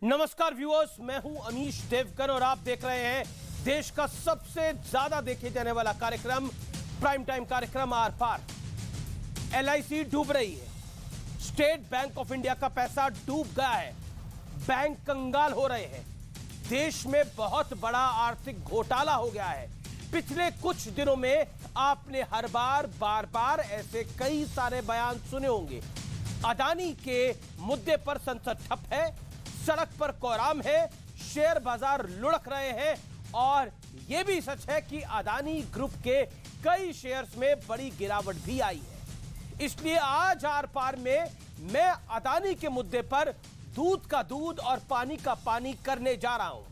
नमस्कार व्यूअर्स, मैं हूं अनीश देवकर और आप देख रहे हैं देश का सबसे ज्यादा देखे जाने वाला कार्यक्रम, प्राइम टाइम कार्यक्रम आर पार। एलआईसी डूब रही है, स्टेट बैंक ऑफ इंडिया का पैसा डूब गया है, बैंक कंगाल हो रहे हैं, देश में बहुत बड़ा आर्थिक घोटाला हो गया है। पिछले कुछ दिनों में आपने हर बार बार बार ऐसे कई सारे बयान सुने होंगे। अदानी के मुद्दे पर संसद ठप है, सड़क पर कोहराम है, शेयर बाजार लुढ़क रहे हैं और यह भी सच है कि अदानी ग्रुप के कई शेयर्स में बड़ी गिरावट भी आई है। इसलिए आज आर पार में मैं अदानी के मुद्दे पर दूध का दूध और पानी का पानी करने जा रहा हूं।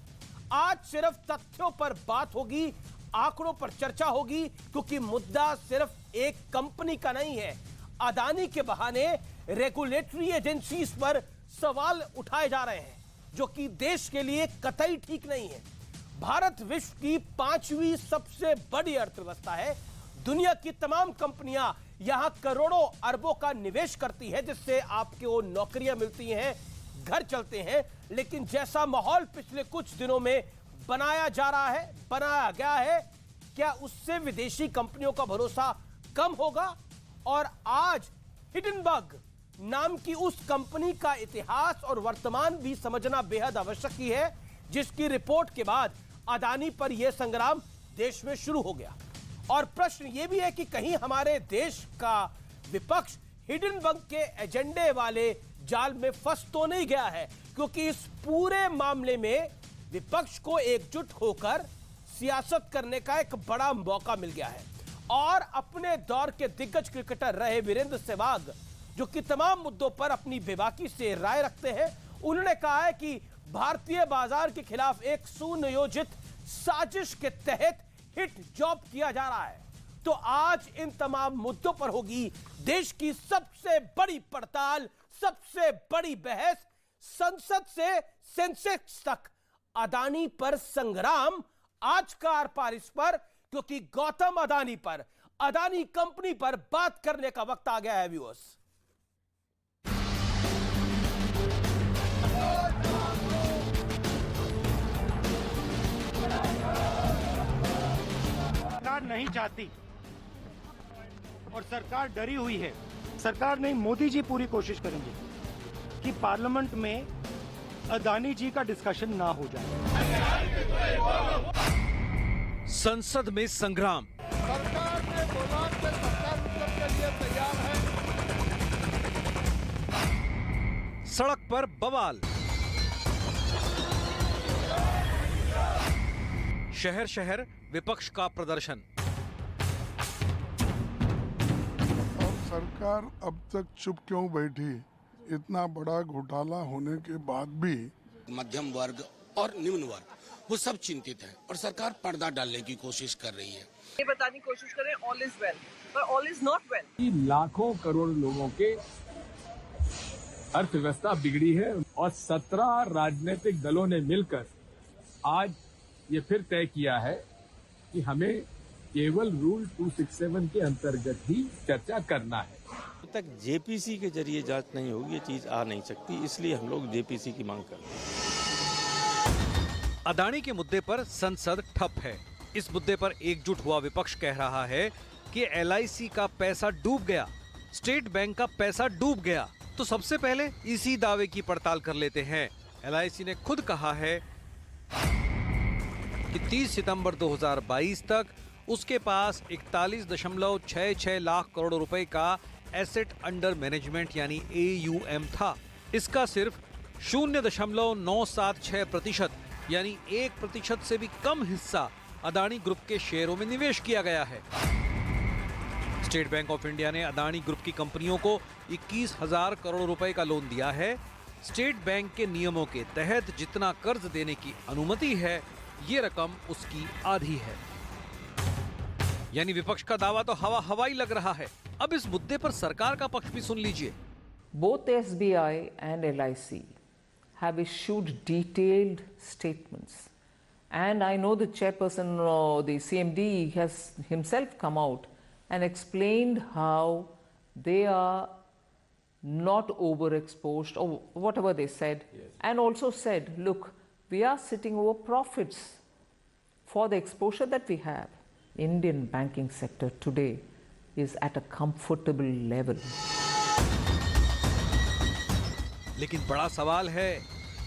आज सिर्फ तथ्यों पर बात होगी, आंकड़ों पर चर्चा होगी, क्योंकि मुद्दा सिर्फ एक कंपनी का नहीं है। अदानी के बहाने रेगुलेटरी एजेंसीज पर सवाल उठाए जा रहे हैं, जो कि देश के लिए कतई ठीक नहीं है। भारत विश्व की 5वीं सबसे बड़ी अर्थव्यवस्था है। दुनिया की तमाम कंपनियां यहां करोड़ों अरबों का निवेश करती है, जिससे आपको नौकरियां मिलती हैं, घर चलते हैं। लेकिन जैसा माहौल पिछले कुछ दिनों में बनाया गया है, क्या उससे विदेशी कंपनियों का भरोसा कम होगा? और आज हिडनबर्ग नाम की उस कंपनी का इतिहास और वर्तमान भी समझना बेहद आवश्यक ही है, जिसकी रिपोर्ट के बाद अदानी पर यह संग्राम देश में शुरू हो गया। और प्रश्न यह भी है कि कहीं हमारे देश का विपक्ष हिडनबर्ग के एजेंडे वाले जाल में फंस तो नहीं गया है, क्योंकि इस पूरे मामले में विपक्ष को एकजुट होकर सियासत करने का एक बड़ा मौका मिल गया है। और अपने दौर के दिग्गज क्रिकेटर रहे वीरेंद्र सहवाग, जो कि तमाम मुद्दों पर अपनी बेबाकी से राय रखते हैं, उन्होंने कहा है कि भारतीय बाजार के खिलाफ एक सुनियोजित साजिश के तहत हिट जॉब किया जा रहा है। तो आज इन तमाम मुद्दों पर होगी देश की सबसे बड़ी पड़ताल, सबसे बड़ी बहस। संसद से सेंसेक्स तक अदानी पर संग्राम। आज का आर पार इस पर, क्योंकि गौतम अदानी पर, अदानी कंपनी पर बात करने का वक्त आ गया है व्यूअर्स। सरकार नहीं चाहती और सरकार डरी हुई है। सरकार नहीं, मोदी जी पूरी कोशिश करेंगे कि पार्लियामेंट में अदानी जी का डिस्कशन ना हो जाए। संसद में संग्राम। सरकार ने बोला कि सरकार उत्तर के लिए तैयार है। सड़क पर बवाल। शहर शहर विपक्ष का प्रदर्शन। और सरकार अब तक चुप क्यों बैठी? इतना बड़ा घोटाला होने के बाद भी मध्यम वर्ग और निम्न वर्ग वो सब चिंतित है और सरकार पर्दा डालने की कोशिश कर रही है। ये बताने की कोशिश करें ऑल इज वेल, पर ऑल इज नॉट वेल। लाखों करोड़ लोगों के अर्थव्यवस्था बिगड़ी है और 17 राजनीतिक दलों ने मिलकर आज ये फिर तय किया है कि हमें केवल रूल 267 के अंतर्गत ही चर्चा करना है। जब तक जेपीसी के जरिए जांच नहीं होगी ये चीज आ नहीं सकती, इसलिए हम लोग जेपीसी की मांग कर रहे हैं। अदानी के मुद्दे पर संसद ठप है। इस मुद्दे पर एकजुट हुआ विपक्ष कह रहा है कि एलआईसी का पैसा डूब गया, स्टेट बैंक का पैसा डूब गया। तो सबसे पहले इसी दावे की पड़ताल कर लेते हैं। एलआईसी ने खुद कहा है कि 30 सितंबर 2022 तक उसके पास 41.66 लाख करोड़ रुपए का एसेट अंडर मैनेजमेंट यानी AUM था। इसका सिर्फ 0.976% यानी 1% से भी कम हिस्सा अदानी ग्रुप के शेयरों में निवेश किया गया है। स्टेट बैंक ऑफ इंडिया ने अदानी ग्रुप की कंपनियों को 21,000 करोड़ रुपए का लोन दिया है। स्टेट बैंक के नियमों के तहत जितना कर्ज देने की अनुमति है, ये रकम उसकी आधी है। यानी विपक्ष का दावा तो हवा हवाई लग रहा है। अब इस मुद्दे पर सरकार का पक्ष भी सुन लीजिए। Both SBI and LIC have issued detailed statements, and I know the chairperson, the CMD, has himself come out and explained how they are not overexposed, or whatever they said, and also said, look, we are sitting over profits for the exposure that we have. Indian banking sector today is at a comfortable level. लेकिन बड़ा सवाल है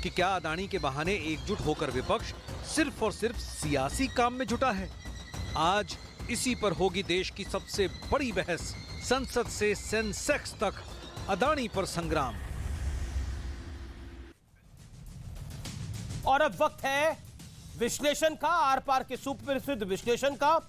कि क्या अदानी के बहाने एकजुट होकर विपक्ष सिर्फ और सिर्फ सियासी काम में जुटा है? आज इसी पर होगी देश की सबसे बड़ी बहस। संसद से सेंसेक्स तक अदानी पर संग्राम। और अब वक्त है विश्लेषण का, आर पार के सुप्रसिद्ध विश्लेषण का।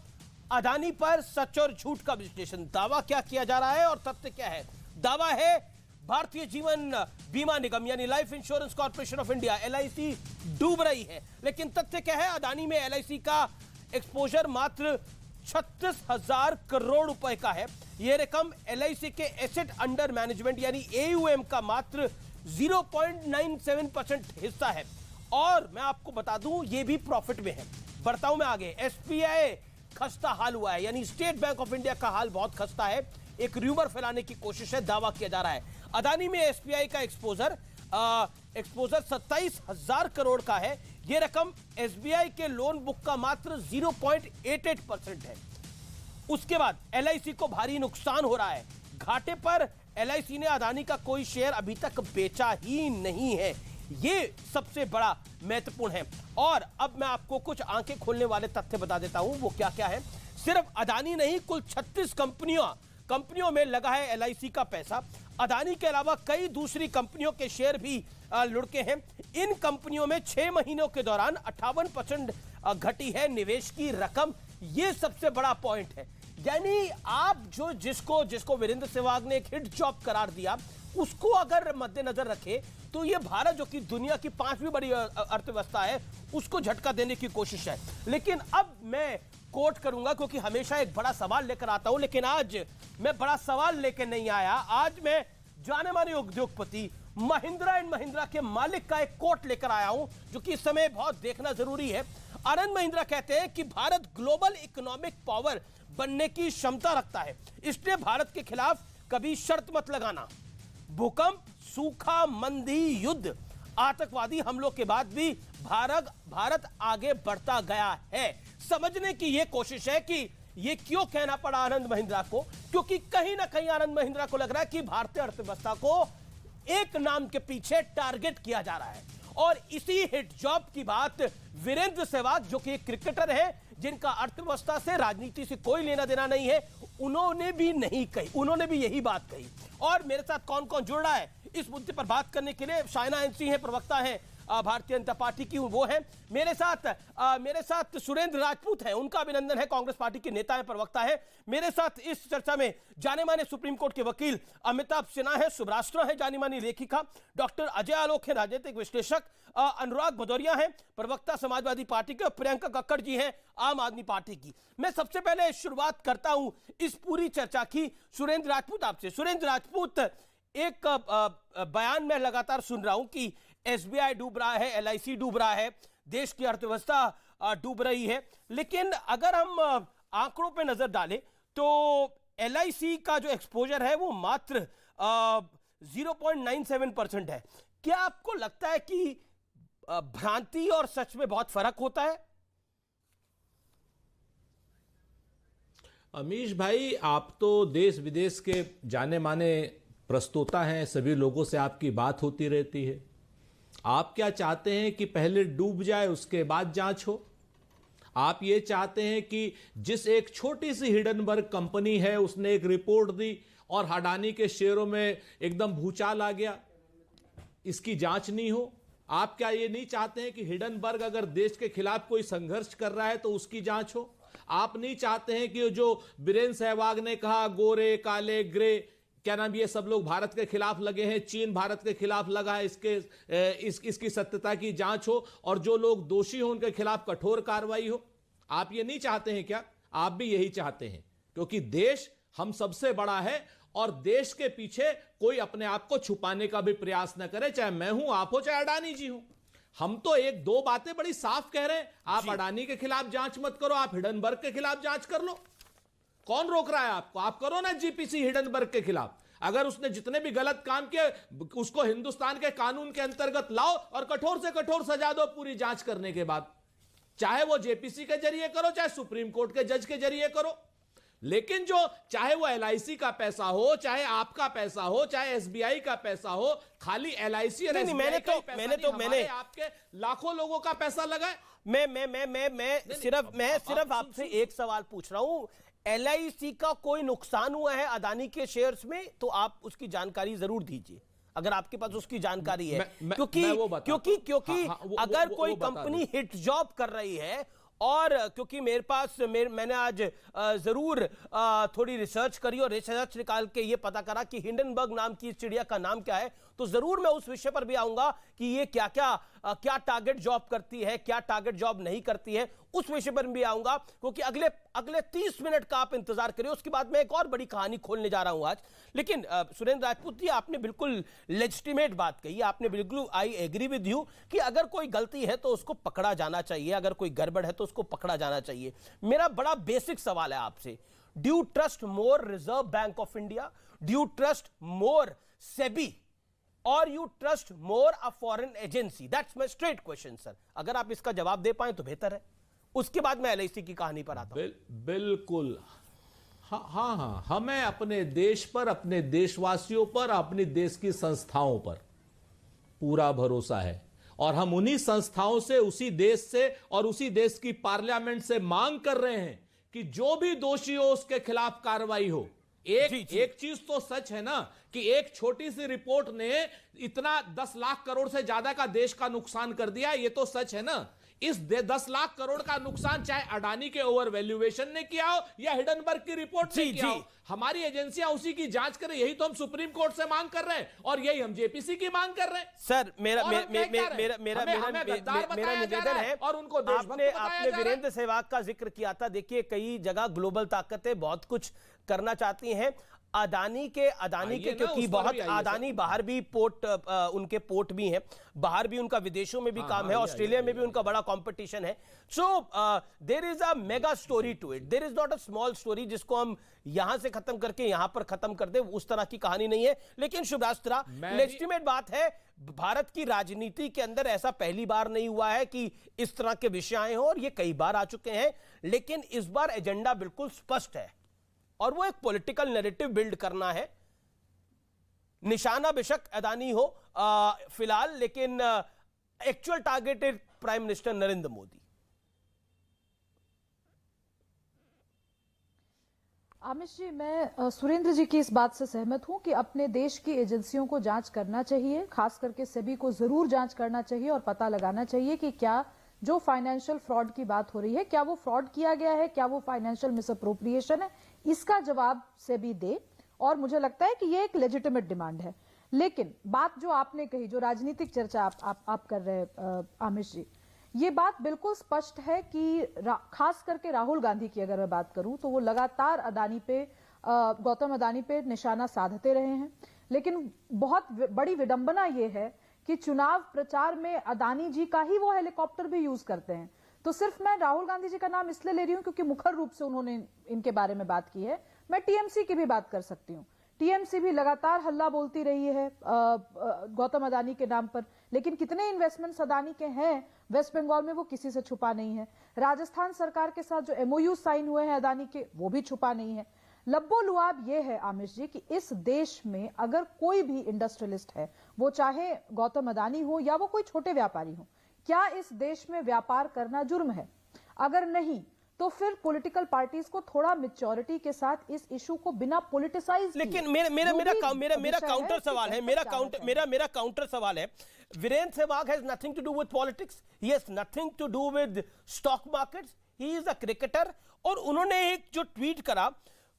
अदानी पर सच और झूठ का विश्लेषण। दावा क्या किया जा रहा है और तथ्य क्या है? दावा है भारतीय जीवन बीमा निगम यानी life insurance corporation of India LIC डूब रही है। लेकिन तथ्य क्या है? अदानी में LIC का एक्सपोजर मात्र 36,000 करोड़ रुपए का है। यह रकम LIC के एसेट अंडर मैनेजमेंट यानी AUM का मात्र 0.97% हिस्सा है। और मैं आपको बता दूं ये भी प्रॉफिट में है। बढ़ता हूं मैं आगे। SBI खस्ता हाल हुआ है, यानी स्टेट बैंक ऑफ इंडिया का हाल बहुत खस्ता है। एक र्यूमर फैलाने की कोशिश है, दावा किया जा रहा है। अदानी में SBI का एक्सपोजर 27,000 करोड़ का है। यह रकम SBI के लोन बुक का मात्र 0.88% है। उसके बाद LIC को भारी नुकसान हो रहा है। घाटे पर LIC ने अदानी का कोई शेयर अभी तक बेचा ही नहीं है। ये सबसे बड़ा महत्वपूर्ण है। और अब मैं आपको कुछ आंखें खोलने वाले तथ्य बता देता हूं, वो क्या क्या है। सिर्फ अदानी नहीं, कुल 36 कंपनियों में लगा है LIC का पैसा। अदानी के अलावा कई दूसरी कंपनियों के शेयर भी लुढ़के हैं। इन कंपनियों में 6 महीनों के दौरान 58% घटी है निवेश की रकम। यह सबसे बड़ा पॉइंट है। यानी आप जिसको वीरेंद्र सहवाग ने एक हिट जॉब करार दिया, उसको अगर मद्देनजर रखे तो यह भारत जो कि दुनिया की 5वीं बड़ी अर्थव्यवस्था है, उसको झटका देने की कोशिश है। लेकिन अब मैं कोट करूंगा क्योंकि हमेशा एक बड़ा सवाल लेकर आता हूं, लेकिन आज मैं बड़ा सवाल लेकर नहीं आया। आज मैं जाने माने उद्योगपति महिंद्रा एंड महिंद्रा के मालिक का एक कोट लेकर आया हूं, जो कि इस समय बहुत देखना जरूरी है। आनंद महिंद्रा कहते हैं कि भारत ग्लोबल इकोनॉमिक पावर बनने की क्षमता रखता है, इसलिए भारत के खिलाफ कभी शर्त मत लगाना। भूकंप, सूखा, मंदी, युद्ध, आतंकवादी हमलों के बाद भी भारत आगे बढ़ता गया है। समझने की यह कोशिश है कि यह क्यों कहना पड़ा आनंद महिंद्रा को, क्योंकि कहीं ना कहीं आनंद महिंद्रा को लग रहा है कि भारतीय अर्थव्यवस्था को एक नाम के पीछे टारगेट किया जा रहा है। और इसी हिट जॉब की बात वीरेंद्र सहवाग, जो कि एक क्रिकेटर है जिनका अर्थव्यवस्था से, राजनीति से कोई लेना देना नहीं है, उन्होंने भी नहीं कही। उन्होंने भी यही बात कही। और मेरे साथ कौन कौन जुड़ रहा है इस मुद्दे पर बात करने के लिए? शाइना एनसी है, प्रवक्ता है भारतीय जनता पार्टी की, वो है मेरे साथ सुरेंद्र राजपूत है, उनका अभिनंदन है, कांग्रेस पार्टी के नेता है, प्रवक्ता है। मेरे साथ इस चर्चा में जाने माने सुप्रीम कोर्ट के वकील अमिताभ सिन्हा है, सुब्राष्ट्र है, जानी मानी लेखिका डॉक्टर अजय आलोक है, राजनीतिक विश्लेषक अनुराग भदौरिया है, प्रवक्ता समाजवादी पार्टी के, और प्रियंका कक्कड़ जी हैं आम आदमी पार्टी की। मैं सबसे पहले शुरुआत करता हूं इस पूरी चर्चा की सुरेंद्र राजपूत आपसे। सुरेंद्र राजपूत, एक बयान में लगातार सुन रहा हूं कि SBI डूब रहा है, LIC डूब रहा है, देश की अर्थव्यवस्था डूब रही है। लेकिन अगर हम आंकड़ों पे नजर डालें तो LIC का जो एक्सपोजर है वो मात्र 0.97% है। क्या आपको लगता है कि भ्रांति और सच में बहुत फर्क होता है? अमीश भाई, आप तो देश विदेश के जाने माने प्रस्तोता हैं, सभी लोगों से आपकी बात होती रहती है। आप क्या चाहते हैं कि पहले डूब जाए उसके बाद जांच हो? आप ये चाहते हैं कि जिस एक छोटी सी हिडनबर्ग कंपनी है उसने एक रिपोर्ट दी और अडानी के शेयरों में एकदम भूचाल आ गया, इसकी जांच नहीं हो? आप क्या ये नहीं चाहते हैं कि हिडनबर्ग अगर देश के खिलाफ कोई संघर्ष कर रहा है तो उसकी जांच हो? आप नहीं चाहते हैं कि जो वीरेंद्र सहवाग ने कहा गोरे काले ग्रे क्या नाम, ये सब लोग भारत के खिलाफ लगे हैं, चीन भारत के खिलाफ लगा है, इसकी सत्यता की जांच हो और जो लोग दोषी हो उनके खिलाफ कठोर कार्रवाई हो? आप ये नहीं चाहते हैं क्या? आप भी यही चाहते हैं, क्योंकि देश हम सबसे बड़ा है और देश के पीछे कोई अपने आप को छुपाने का भी प्रयास न करे, चाहे मैं हूं, आप हो, चाहे अडानी जी हो। हम तो एक दो बातें बड़ी साफ कह रहे हैं, आप अडानी के खिलाफ जांच मत करो, आप हिडनबर्ग के खिलाफ जांच कर लो। कौन रोक रहा है आपको? आप करो ना GPC हिडनबर्ग के खिलाफ। अगर उसने जितने भी गलत काम किए उसको हिंदुस्तान के कानून के अंतर्गत लाओ और कठोर से कठोर सजा दो पूरी जांच करने के बाद, चाहे वो जेपीसी के जरिए करो, चाहे सुप्रीम कोर्ट के जज के जरिए करो। लेकिन जो चाहे वो एलआईसी का पैसा हो, चाहे आपका पैसा हो, चाहे एसबीआई का पैसा हो, खाली एलआईसी और एसबीआई का मैंने आपके लाखों लोगों का पैसा लगा है। मैं सिर्फ आपसे एक सवाल पूछ रहा हूं, एलआईसी का कोई नुकसान हुआ है अदानी के शेयर्स में? तो आप उसकी जानकारी जरूर दीजिए अगर आपके पास उसकी जानकारी है, क्योंकि अगर कोई कंपनी हिट जॉब कर रही है, और क्योंकि मेरे पास मैंने आज जरूर थोड़ी रिसर्च करी और रिसर्च निकाल के ये पता करा कि हिंडनबर्ग नाम की चिड़िया का नाम क्या है, तो जरूर मैं उस विषय पर भी आऊंगा कि ये क्या टारगेट जॉब करती है, क्या टारगेट जॉब नहीं करती है, उस विषय पर भी आऊंगा। क्योंकि अगले 30 मिनट का आप इंतजार करिए, उसके बाद मैं एक और बड़ी कहानी खोलने जा रहा हूं आज। लेकिन सुरेंद्र राजपूत जी, आपने बिल्कुल लेजिटिमेट बात कही, आपने बिल्कुल, आई एग्री विद यू कि अगर कोई गलती है तो उसको पकड़ा जाना चाहिए, अगर कोई गड़बड़ है तो उसको पकड़ा जाना चाहिए। मेरा बड़ा बेसिक सवाल है आपसे, do you trust more Reserve Bank of India, do you trust more SEBI, और you trust more a foreign agency? That's my straight question sir, अगर आप इसका जवाब दे पाए तो बेहतर है, उसके बाद मैं एलआईसी की कहानी पर आता हूं। बिल्कुल, हाँ, हमें अपने देश पर, अपने देशवासियों पर, अपने देश की संस्थाओं पर पूरा भरोसा है, और हम उन्हीं संस्थाओं से, उसी देश से और उसी देश की पार्लियामेंट से मांग कर रहे हैं कि जो भी दोषी हो उसके खिलाफ कार्रवाई हो। एक चीज तो सच है ना कि एक छोटी सी रिपोर्ट ने इतना 10 लाख करोड़ से ज्यादा का देश का नुकसान कर दिया, ये तो सच है ना। इस 10 लाख करोड़ का नुकसान चाहे अडानी के ओवर वैल्यूएशन ने किया हो या हिडनबर्ग की रिपोर्ट ने किया हो, हमारी एजेंसियां उसी की जांच करें, यही तो हम सुप्रीम कोर्ट से मांग कर रहे हैं और यही हम जेपीसी की मांग कर रहे हैं। सर मेरा निवेदन है, और उनको आपने वीरेंद्र सहवाग का जिक्र किया था। देखिए, कई जगह ग्लोबल ताकतें बहुत कुछ करना चाहती हैं, अदानी के क्योंकि बहुत अदानी बाहर भी पोर्ट, उनके पोर्ट भी हैं, बाहर भी उनका विदेशों में भी काम है, ऑस्ट्रेलिया में भी उनका बड़ा कंपटीशन है। So there is a mega story to it, there is not a small story जिसको हम यहां से खत्म करके यहां पर खत्म कर दे, उस तरह की कहानी नहीं है। लेकिन शुभरास्त्रा, लेजिटिमेट बात है, भारत की राजनीति के अंदर ऐसा पहली बार नहीं हुआ है कि इस तरह के विषय आए हों, और ये कई बार आ चुके हैं, लेकिन इस बार एजेंडा बिल्कुल स्पष्ट है और वो एक पॉलिटिकल नैरेटिव बिल्ड करना है। निशाना बेशक अदानी हो फिलहाल, लेकिन actual targeted prime minister Narendra Modi. Amish ji, मैं सुरेंद्र जी की इस बात से सहमत हूं कि अपने देश की एजेंसियों को जांच करना चाहिए, खास करके सेबी को जरूर जांच करना चाहिए और पता लगाना चाहिए कि क्या जो फाइनेंशियल फ्रॉड की बात हो रही है, क्या वो फ्रॉड किया गया है, क्या वो फाइनेंशियल मिसअप्रोप्रिएशन है, इसका जवाब सेबी दे। और मुझे लगता है कि ये एक लेजिटिमेट डिमांड है। लेकिन बात जो आपने कही, जो राजनीतिक चर्चा आप कर रहे हैं आमिश जी, ये बात बिल्कुल स्पष्ट है कि खास करके राहुल गांधी की अगर मैं बात करूं तो वो लगातार अदानी पे, गौतम अदानी पे निशाना साधते रहे हैं। लेकिन बहुत बड़ी विडंबना ये है कि चुनाव प्रचार में अदानी जी का ही वो हेलीकॉप्टर भी यूज करते हैं। तो सिर्फ मैं राहुल गांधी जी का नाम इसलिए ले रही हूं क्योंकि मुखर रूप से उन्होंने इनके बारे में बात की है। मैं टीएमसी की भी बात कर सकती हूँ। टीएमसी भी लगातार हल्ला बोलती रही है गौतम अदानी के नाम पर, लेकिन कितने इन्वेस्टमेंट्स अदानी के हैं वेस्ट बंगाल में वो किसी से छुपा नहीं है। राजस्थान सरकार के साथ जो एमओयू साइन हुए हैं अदानी के, वो भी छुपा नहीं है। लब्बो लुआब ये है आमिश जी कि इस देश में अगर कोई भी इंडस्ट्रियलिस्ट है, वो चाहे गौतम अदानी हो या वो कोई छोटे व्यापारी हो, क्या इस देश में व्यापार करना जुर्म है? अगर नहीं तो फिर पॉलिटिकल पार्टीज को थोड़ा मैच्योरिटी के साथ इस इशू को बिना पॉलिटिसाइज। लेकिन मेरा काउंटर सवाल है, मेरा काउंटर सवाल है, Virender Sehwag has nothing to do with politics, he has nothing to do with stock markets, he is a cricketer. और उन्होंने एक जो ट्वीट करा,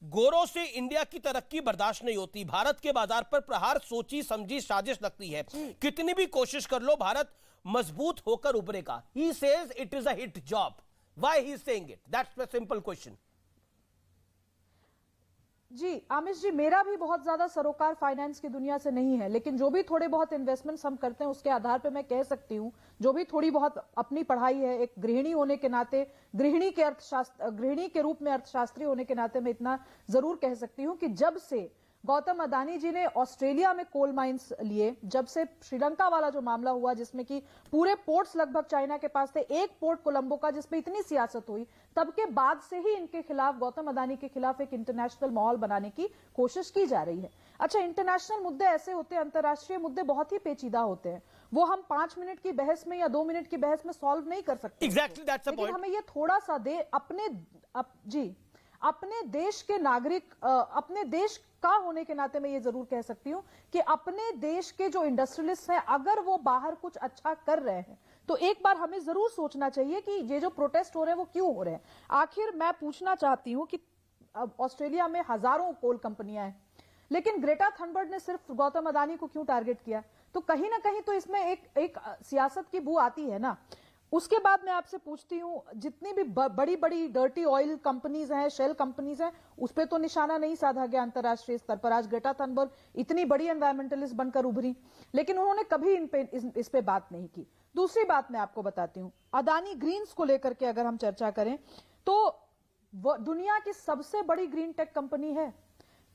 गोरों से इंडिया की तरक्की बर्दाश्त नहीं होती, भारत के बाजार पर प्रहार सोची समझी साजिश लगती है, कितनी भी कोशिश कर लो भारत मजबूत होकर उभरेगा। He says it is a hit job. Why he is saying it? That's the simple question. जी आमिश जी, मेरा भी बहुत ज्यादा सरोकार फाइनेंस की दुनिया से नहीं है, लेकिन जो भी थोड़े बहुत इन्वेस्टमेंट्स हम करते हैं उसके आधार पे मैं कह सकती हूँ, जो भी थोड़ी बहुत अपनी पढ़ाई है, एक गृहिणी होने के नाते, गृहिणी के रूप में अर्थशास्त्री होने के नाते मैं इतना जरूर कह सकती हूँ कि जब से गौतम अदानी जी ने ऑस्ट्रेलिया में कोल माइंस लिए, जब से श्रीलंका वाला जो मामला हुआ जिसमें कि पूरे पोर्ट्स लगभग चाइना के पास थे, एक पोर्ट कोलंबो का जिसमें इतनी सियासत हुई, तब के बाद से ही इनके खिलाफ, गौतम अदानी के खिलाफ एक इंटरनेशनल माहौल बनाने की कोशिश की जा रही है। अच्छा, इंटरनेशनल मुद्दे ऐसे होते हैं, अंतर्राष्ट्रीय मुद्दे बहुत ही पेचीदा होते हैं, वो हम 5 मिनट की बहस में या 2 मिनट की बहस में सॉल्व नहीं कर सकते। Exactly, that's the लेकिन point. हमें ये थोड़ा सा अपने देश के नागरिक, अपने देश का होने के नाते मैं ये जरूर कह सकती हूं कि अपने देश के जो इंडस्ट्रियलिस्ट हैं, अगर वो बाहर कुछ अच्छा कर रहे हैं तो एक बार हमें जरूर सोचना चाहिए कि ये जो प्रोटेस्ट हो रहे हैं वो क्यों हो रहे हैं। आखिर मैं पूछना चाहती हूं कि ऑस्ट्रेलिया में हजारों कोल कंपनियां हैं, लेकिन ग्रेटा थनबर्ग ने सिर्फ गौतम अदानी को क्यों टारगेट किया? तो कहीं ना कहीं तो इसमें एक सियासत की बू आती है ना। उसके बाद मैं आपसे पूछती हूं, जितनी भी बड़ी बड़ी डर्टी ऑयल कंपनीज हैं, शेल कंपनीज हैं, उस पर तो निशाना नहीं साधा गया अंतरराष्ट्रीय स्तर पर। आज ग्रेटा थनबर्ग इतनी बड़ी एनवायरमेंटलिस्ट बनकर उभरी, लेकिन उन्होंने कभी इस पे बात नहीं की। दूसरी बात मैं आपको बताती हूं, अदानी ग्रीन्स को लेकर के अगर हम चर्चा करें तो वो दुनिया की सबसे बड़ी ग्रीन टेक कंपनी है,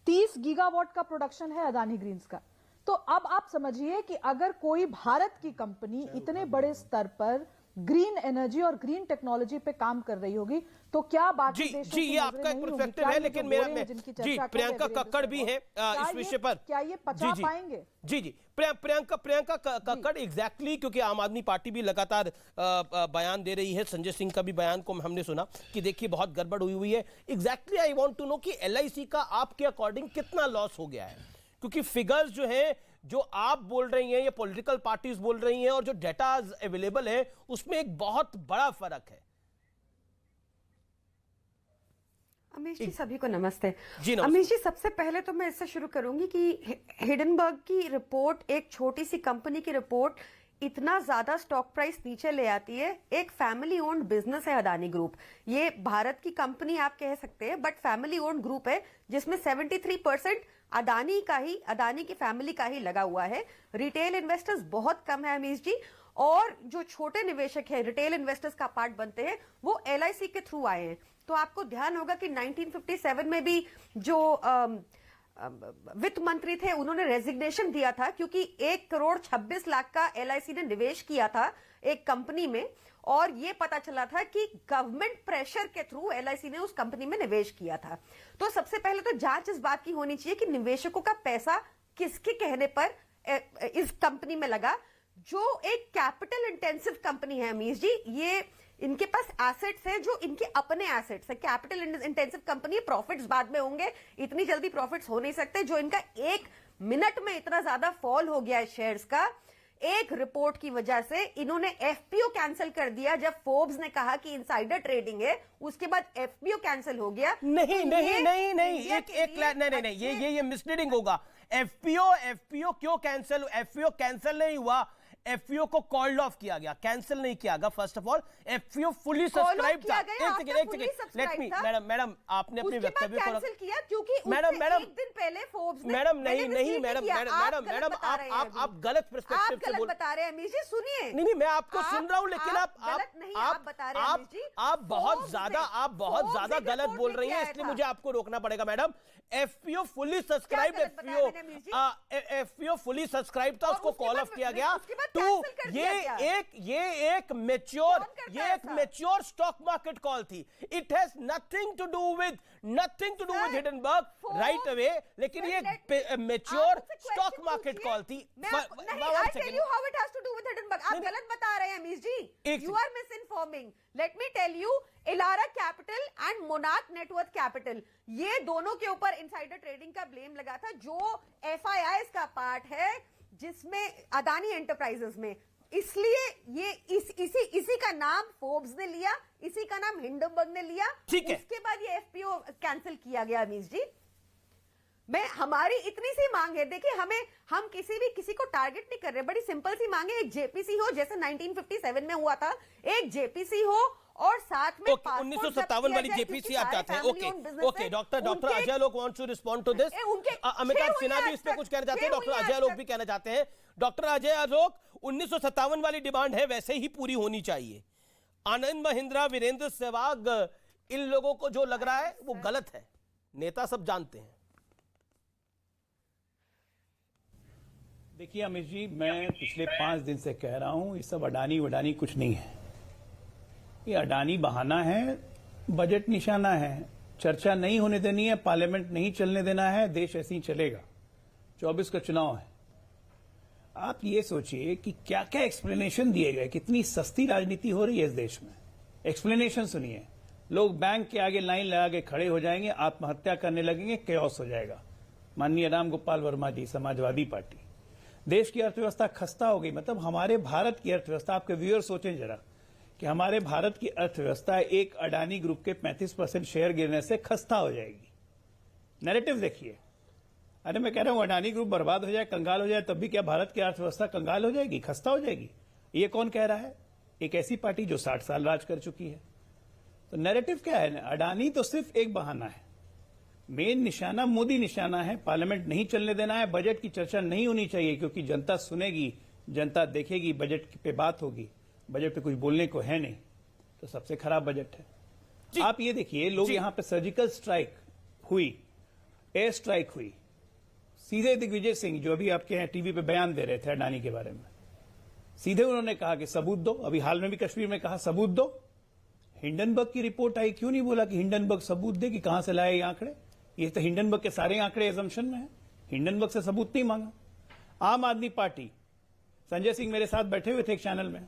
30 गीगावाट का प्रोडक्शन है अदानी ग्रीन्स का। तो अब आप समझिए कि अगर कोई भारत की कंपनी इतने बड़े स्तर पर ग्रीन एनर्जी और ग्रीन टेक्नोलॉजी पे काम कर रही होगी तो क्या बाकी देशों की ये आपका एक पर्सपेक्टिव है, लेकिन मेरा जी प्रियंका कक्कड़ भी है इस विषय पर, क्या ये पचा पाएंगे? जी प्रियंका कक्कड़ एग्जैक्टली, क्योंकि आम आदमी पार्टी भी लगातार बयान दे रही है, संजय सिंह का भी बयान को हमने सुना कि देखिए बहुत गड़बड़ हुई है। Exactly I want to know कि LIC का आपके अकॉर्डिंग कितना लॉस हो गया है, क्योंकि फिगर्स जो है जो आप बोल रही हैं, ये पॉलिटिकल पार्टीज बोल रही हैं, और जो डेटा अवेलेबल है उसमें एक बहुत बड़ा फर्क है। अमीश जी, सभी को नमस्ते। जी नमस्ते। अमीश जी, सबसे पहले तो मैं इससे शुरू करूंगी कि हिडनबर्ग की रिपोर्ट, एक छोटी सी कंपनी की रिपोर्ट, इतना ज्यादा स्टॉक प्राइस नीचे ले आती है। एक फैमिली ओन्ड बिजनेस है अदानी ग्रुप, ये भारत की कंपनी आप कह सकते हैं, बट फैमिली ओन्ड ग्रुप है जिसमें 73% अदानी की फैमिली का ही लगा हुआ है। रिटेल इन्वेस्टर्स बहुत कम है अमीश जी, और जो छोटे निवेशक है, रिटेल इन्वेस्टर्स का पार्ट बनते हैं, वो LIC के थ्रू आए हैं। तो आपको ध्यान होगा कि 1957 में भी जो वित्त मंत्री थे उन्होंने रेजिग्नेशन दिया था, क्योंकि 1,26,00,000 का LIC ने निवेश किया था एक कंपनी में, और ये पता चला था कि गवर्नमेंट प्रेशर के थ्रू LIC ने उस कंपनी में निवेश किया था। तो सबसे पहले तो जांच इस बात की होनी चाहिए कि निवेशकों का पैसा किसके कहने पर इस कंपनी में लगा, जो एक कैपिटल इंटेंसिव कंपनी है अमीश जी। ये इनके पास एसेट्स है जो इनके अपने एसेट्स है, कैपिटल इंटेंसिव कंपनी, प्रॉफिट्स बाद में होंगे, इतनी जल्दी प्रॉफिट्स हो नहीं सकते। जो इनका 1 मिनट में इतना ज्यादा फॉल हो गया है शेयर्स का, एक रिपोर्ट की वजह से इन्होंने FPO कैंसिल कर दिया। जब फोर्ब्स ने कहा कि इनसाइडर ट्रेडिंग है, उसके बाद FPO कैंसिल हो गया। नहीं, ये मिसलीडिंग होगा। FPO क्यों कैंसिल? FPO कैंसिल नहीं हुआ, FPO को कॉल्ड ऑफ किया गया, कैंसिल नहीं किया गया। First of all FPO fully subscribe था। लेट मी मैडम आपने अपने वक्तव्य को कैंसिल किया क्योंकि मैडम एक दिन पहले फोर्ब्स ने मैडम आप गलत पर्सपेक्टिव से बोल बता रहे हैं अमीश जी। सुनिए, नहीं मैं आपको सुन रहा हूं, लेकिन आप बहुत ज्यादा गलत बोल रही हैं, इसलिए मुझे आपको रोकना पड़ेगा madam. FPO fully subscribe, FPO fully subscribe था, उसको कॉल ऑफ किया गया। ये एक मैच्योर स्टॉक मार्केट कॉल थी। It has nothing to do with Hindenburg right away, लेकिन ये मैच्योर स्टॉक मार्केट कॉल थी। आप गलत बता रहे हैं Amish ji, you are misinforming. Let me tell you, Elara Capital and Monarch Networth Capital, ये दोनों के ऊपर इनसाइडर ट्रेडिंग का ब्लेम लगा था, जो FIIs का पार्ट है जिसमें अदानी एंटरप्राइजेस में। इसलिए ये इसी का नाम फोर्ब्स ने लिया, इसी का नाम हिंडनबर्ग ने लिया। इसके बाद ये FPO कैंसिल किया गया अमीश जी। हमारी इतनी सी मांग है, देखिए हम किसी को टारगेट नहीं कर रहे, बड़ी सिंपल सी मांग है। एक JPC हो जैसे 1957 में हुआ था, एक JPC हो और साथ में 1957 वाली JPC आप चाहते हैं। Okay doctor Ajay Lok wants to respond to this. Amitabh Sinha भी इस पे कुछ कहना चाहते हैं, डॉक्टर अजय लोक भी कहना चाहते हैं। डॉक्टर अजय लोक, 1957 वाली डिमांड है वैसे ही पूरी होनी चाहिए। आनंद महिंद्रा, वीरेंद्र सहवाग, इन लोगों को जो लग रहा है वो गलत है, नेता सब जानते हैं। देखिए अमित जी, मैं पिछले 5 दिन से कह रहा हूं, ये सब अडानी वडानी कुछ नहीं है। ये अडानी बहाना है, बजट निशाना है, चर्चा नहीं होने देनी है, पार्लियामेंट नहीं चलने देना है, देश ऐसे ही चलेगा। 24 का चुनाव है। आप ये सोचिए कि क्या क्या एक्सप्लेनेशन दिए गए, कितनी सस्ती राजनीति हो रही है इस देश में। एक्सप्लेनेशन सुनिए। लोग बैंक के आगे लाइन लगा के खड़े हो जाएंगे, आत्महत्या करने लगेंगे, केओस हो जाएगा। माननीय राम गोपाल वर्मा जी, समाजवादी पार्टी। देश की अर्थव्यवस्था खस्ता हो गई, मतलब हमारे भारत की अर्थव्यवस्था, आपके व्यूअर सोचें जरा कि हमारे भारत की अर्थव्यवस्था एक अडानी ग्रुप के 35% शेयर गिरने से खस्ता हो जाएगी। नैरेटिव देखिए। अरे मैं कह रहा हूं अडानी ग्रुप बर्बाद हो जाए, कंगाल हो जाए, तब भी क्या भारत की अर्थव्यवस्था कंगाल हो जाएगी, खस्ता हो जाएगी? ये कौन कह रहा है? एक ऐसी पार्टी जो 60 साल राज कर चुकी है। तो नैरेटिव क्या है? अडानी तो सिर्फ एक बहाना है। मेन निशाना मोदी निशाना है। पार्लियामेंट नहीं चलने देना है, बजट की चर्चा नहीं होनी चाहिए, क्योंकि जनता सुनेगी, जनता देखेगी, बजट पे बात होगी। बजट पे कुछ बोलने को है नहीं, तो सबसे खराब बजट है। आप ये देखिए, लोग यहां पे सर्जिकल स्ट्राइक हुई, एयर स्ट्राइक हुई, सीधे दिग्विजय सिंह जो अभी आपके यहाँ टीवी पे बयान दे रहे थे अडानी के बारे में, सीधे उन्होंने कहा कि सबूत दो। अभी हाल में भी कश्मीर में कहा सबूत दो। हिंडनबर्ग की रिपोर्ट आई, क्यों नहीं बोला कि हिंडनबर्ग सबूत दे कि कहां से लाए ये आंकड़े? ये तो हिंडनबर्ग के सारे आंकड़े एजम्पशन में है, हिंडनबर्ग से सबूत नहीं मांगा। आम आदमी पार्टी, संजय सिंह मेरे साथ बैठे हुए थे एक चैनल में,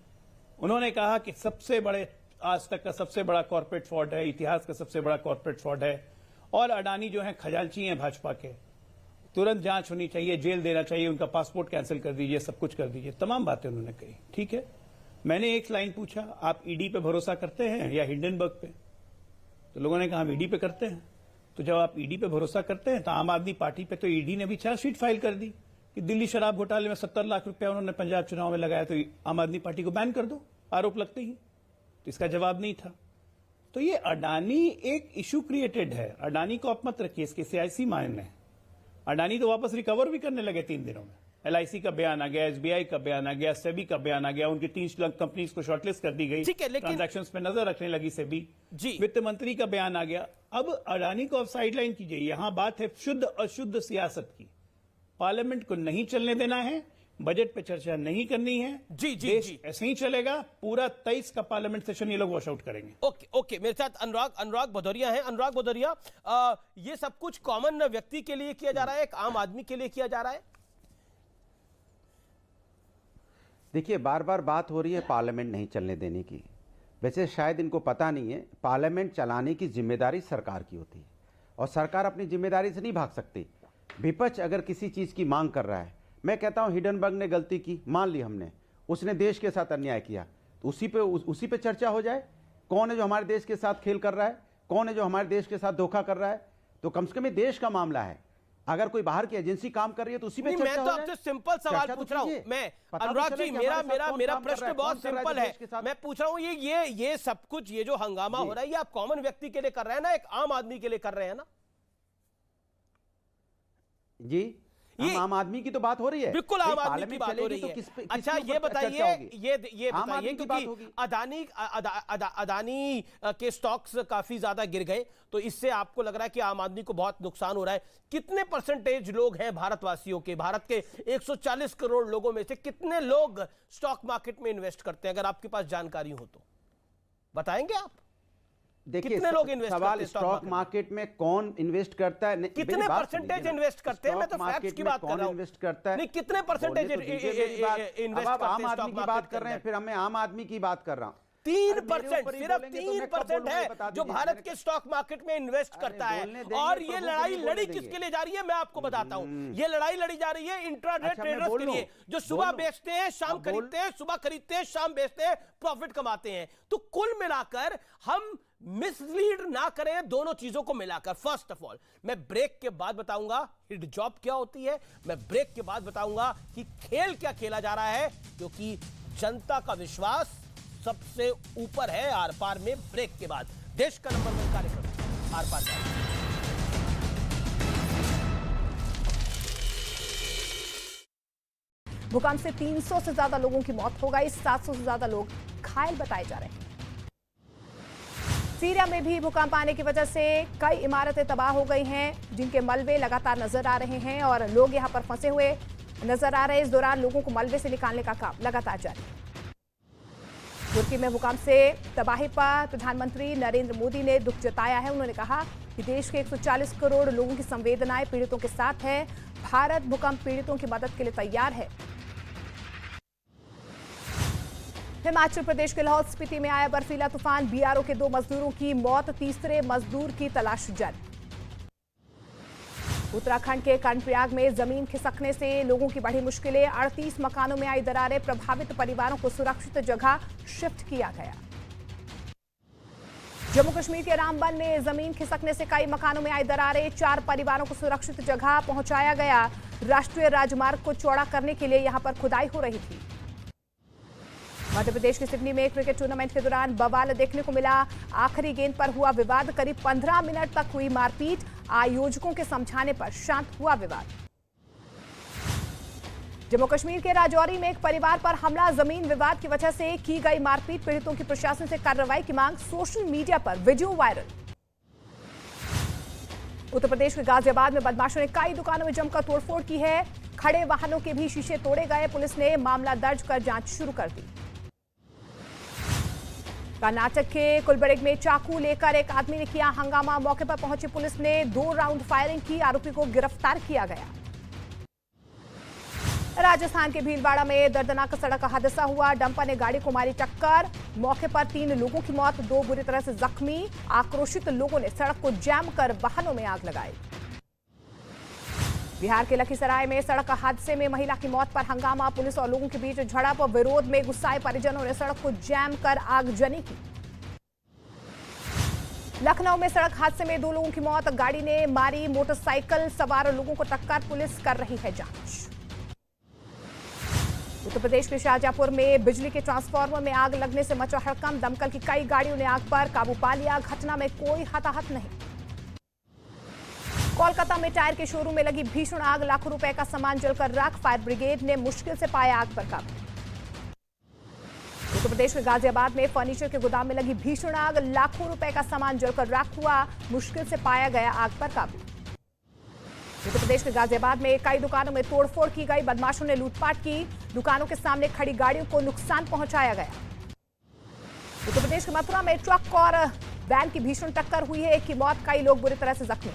उन्होंने कहा कि सबसे बड़े, आज तक का सबसे बड़ा कॉर्पोरेट फ्रॉड है, इतिहास का सबसे बड़ा कॉर्पोरेट फ्रॉड है, और अडानी जो है खजांची हैं भाजपा के, तुरंत जांच होनी चाहिए, जेल देना चाहिए, उनका पासपोर्ट कैंसिल कर दीजिए, सब कुछ कर दीजिए। तमाम बातें उन्होंने कही। ठीक है, मैंने एक लाइन पूछा, आप ईडी पे भरोसा करते हैं या हिंडनबर्ग पे? तो लोगों ने कहा हम ईडी पे करते हैं। तो जब आप ईडी पे भरोसा करते हैं, तो आम आदमी पार्टी पे तो ईडी ने भी चार्जशीट फाइल कर दी कि दिल्ली शराब घोटाले में 70 लाख रुपया उन्होंने पंजाब चुनाव में लगाया, तो आम आदमी पार्टी को बैन कर दो आरोप लगते ही। तो इसका जवाब नहीं था। तो ये अडानी एक इशू क्रिएटेड है। अडानी को आप मत रखिए, इसके सियासी मायने हैं। अडानी तो वापस रिकवर भी करने लगे 3 दिनों में। LIC का बयान आ गया, SBI का बयान आ गया, सेबी का बयान आ गया, उनकी 3 कंपनीज को शॉर्टलिस्ट कर दी गई, ट्रांजैक्शंस पे नजर रखने लगी सेबी। वित्त मंत्री का बयान आ गया। अब अडानी को अब साइडलाइन कीजिए। यहां बात है शुद्ध अशुद्ध सियासत की। पार्लियामेंट को नहीं चलने देना है, बजट पे चर्चा नहीं करनी है। देश ऐसे ही चलेगा। पूरा 23 का पार्लियामेंट सेशन ये लोग वॉश आउट करेंगे। ओके, मेरे साथ अनुराग भदौरिया हैं। अनुराग भदौरिया, ये सब कुछ कॉमन व्यक्ति के लिए किया जा रहा है, एक आम आदमी के लिए किया जा रहा है? देखिए, बार बार बात हो रही है पार्लियामेंट नहीं चलने देने की। वैसे शायद इनको पता नहीं है, पार्लियामेंट चलाने की जिम्मेदारी सरकार की होती है, और सरकार अपनी जिम्मेदारी से नहीं भाग सकती। विपक्ष अगर किसी चीज की मांग कर रहा है, मैं कहता हूं हिंडनबर्ग ने गलती की, मान ली हमने, उसने देश के साथ अन्याय किया, तो उसी पे चर्चा हो जाए। कौन है जो हमारे देश के साथ खेल कर रहा है, कौन है जो हमारे देश के साथ धोखा कर रहा है? तो कम से कम ये देश का मामला है। अगर कोई बाहर की एजेंसी काम कर रही है तो उसी पे चर्चा हो जाए। मैं तो आपसे सिंपल सवाल पूछ रहा हूं। मैं अनुराग जी, मेरा प्रश्न बहुत सिंपल है। मैं पूछ रहा हूं, ये सब कुछ, ये जो हंगामा हो रहा है, ये आप कॉमन व्यक्ति के लिए कर रहे हैं ना, एक आम आदमी के लिए कर रहे हैं ना? जी, आम आदमी की तो बात हो रही है। बिल्कुल आम आदमी की बात हो रही है। अच्छा, ये बताइए, क्योंकि अडानी के स्टॉक्स काफी ज्यादा गिर गए, तो इससे आपको लग रहा है कि आम आदमी को बहुत नुकसान हो रहा है। कितने परसेंटेज लोग हैं भारतवासियों के, भारत के 140 करोड़ लोगों में से कितने लोग स्टॉक मार्केट में इन्वेस्ट करते हैं? अगर आपके पास जानकारी हो तो बताएंगे आप। देखिए, कितने लोग इन्वेस्ट सवाल स्टॉक मार्केट में कौन इन्वेस्ट करता है, कितने परसेंटेज इन्वेस्ट करते हैं? मैं तो फैक्ट्स की बात कर रहा हूं। इन्वेस्ट करता है, नहीं, कितने परसेंटेज इन्वेस्ट करते हैं? आम आदमी की बात कर रहे हैं, फिर मैं आम आदमी की बात कर रहा हूं। 3%, सिर्फ 3% है जो भारत के स्टॉक मार्केट में इन्वेस्ट करता है। और ये लड़ाई लड़ी किसके लिए जा रही है, मैं आपको बताता हूं। ये लड़ाई लड़ी जा रही है इंट्राडे ट्रेडर्स के लिए, जो सुबह बेचते हैं, शाम खरीदते हैं, सुबह खरीदते हैं, शाम बेचते हैं, प्रॉफिट कमाते हैं। तो कुल मिलाकर हम मिसलीड ना करें दोनों चीजों को मिलाकर। फर्स्ट ऑफ ऑल, मैं ब्रेक के बाद बताऊंगा हिट जॉब क्या होती है, मैं ब्रेक के बाद बताऊंगा कि खेल क्या खेला जा रहा है, क्योंकि जनता का विश्वास सबसे ऊपर है आर पार में। ब्रेक के बाद देश का नंबर 1 कार्यक्रम आर पार। भूकंप से 300 से ज्यादा लोगों की मौत हो गई, 700 से ज्यादा लोग घायल बताए जा रहे हैं। सीरिया में भी भूकंप आने की वजह से कई इमारतें तबाह हो गई हैं, जिनके मलबे लगातार नजर आ रहे हैं और लोग यहां पर फंसे हुए नजर आ रहे हैं। इस दौरान लोगों को मलबे से निकालने का काम लगातार जारी है। तुर्की में भूकंप से तबाही पर प्रधानमंत्री नरेंद्र मोदी ने दुख जताया है। उन्होंने कहा कि देश के 140 करोड़ लोगों की संवेदनाएं पीड़ितों के साथ है। भारत भूकंप पीड़ितों की मदद के लिए तैयार है। हिमाचल प्रदेश के लाहौल स्पीति में आया बर्फीला तूफान, बीआरओ के 2 मजदूरों की मौत, तीसरे मजदूर की तलाश जारी। उत्तराखंड के कर्णप्रयाग में जमीन खिसकने से लोगों की बढ़ी मुश्किलें, 38 मकानों में आई दरारें, प्रभावित परिवारों को सुरक्षित जगह शिफ्ट किया गया। जम्मू कश्मीर के रामबन में जमीन खिसकने से कई मकानों में आई दरारें, 4 परिवारों को सुरक्षित जगह पहुंचाया गया। राष्ट्रीय राजमार्ग को चौड़ा करने के लिए यहां पर खुदाई हो रही थी। मध्य प्रदेश के सिडनी में क्रिकेट टूर्नामेंट के दौरान बवाल देखने को मिला। आखिरी गेंद पर हुआ विवाद, करीब 15 मिनट तक हुई मारपीट। आयोजकों के समझाने पर शांत हुआ विवाद। जम्मू कश्मीर के राजौरी में एक परिवार पर हमला, जमीन विवाद की वजह से की गई मारपीट, पीड़ितों की प्रशासन से कार्रवाई की मांग, सोशल मीडिया पर वीडियो वायरल। उत्तर प्रदेश के गाजियाबाद में बदमाशों ने कई दुकानों में जमकर तोड़फोड़ की है। खड़े वाहनों के भी शीशे तोड़े गए। पुलिस ने मामला दर्ज कर जांच शुरू कर दी। कर्नाटक के कुलबर्गी में चाकू लेकर एक आदमी ने किया हंगामा, मौके पर पहुंची पुलिस ने 2 राउंड फायरिंग की, आरोपी को गिरफ्तार किया गया। राजस्थान के भीलवाड़ा में दर्दनाक सड़क हादसा हुआ, डंपर ने गाड़ी को मारी टक्कर, मौके पर 3 लोगों की मौत, 2 बुरी तरह से जख्मी। आक्रोशित लोगों ने सड़क को जैम कर वाहनों में आग लगाई। बिहार के लखीसराय में सड़क हादसे में महिला की मौत पर हंगामा, पुलिस और लोगों के बीच झड़प, विरोध में गुस्साए परिजनों ने सड़क को जैम कर आगजनी की। लखनऊ में सड़क हादसे में 2 लोगों की मौत, गाड़ी ने मारी मोटरसाइकिल सवार लोगों को टक्कर, पुलिस कर रही है जांच। उत्तर प्रदेश के शाहजहांपुर में बिजली के ट्रांसफार्मर में आग लगने से मचा हड़कंप, दमकल की कई गाड़ियों ने आग पर काबू पा लिया। घटना में कोई हताहत नहीं। कोलकाता में टायर के शोरूम में लगी भीषण आग, लाखों रुपए का सामान जलकर राख, फायर ब्रिगेड ने मुश्किल से पाया आग पर काबू। उत्तर प्रदेश के गाजियाबाद में फर्नीचर के गोदाम में लगी भीषण आग, लाखों रुपए का सामान जलकर राख हुआ, मुश्किल से पाया गया आग पर काबू। उत्तर प्रदेश के गाजियाबाद में कई दुकानों में तोड़फोड़ की गई, बदमाशों ने लूटपाट की, दुकानों के सामने खड़ी गाड़ियों को नुकसान पहुंचाया गया। उत्तर प्रदेश के मथुरा में ट्रक और वैन की भीषण टक्कर हुई है, एक की मौत, कई लोग बुरी तरह से जख्मी।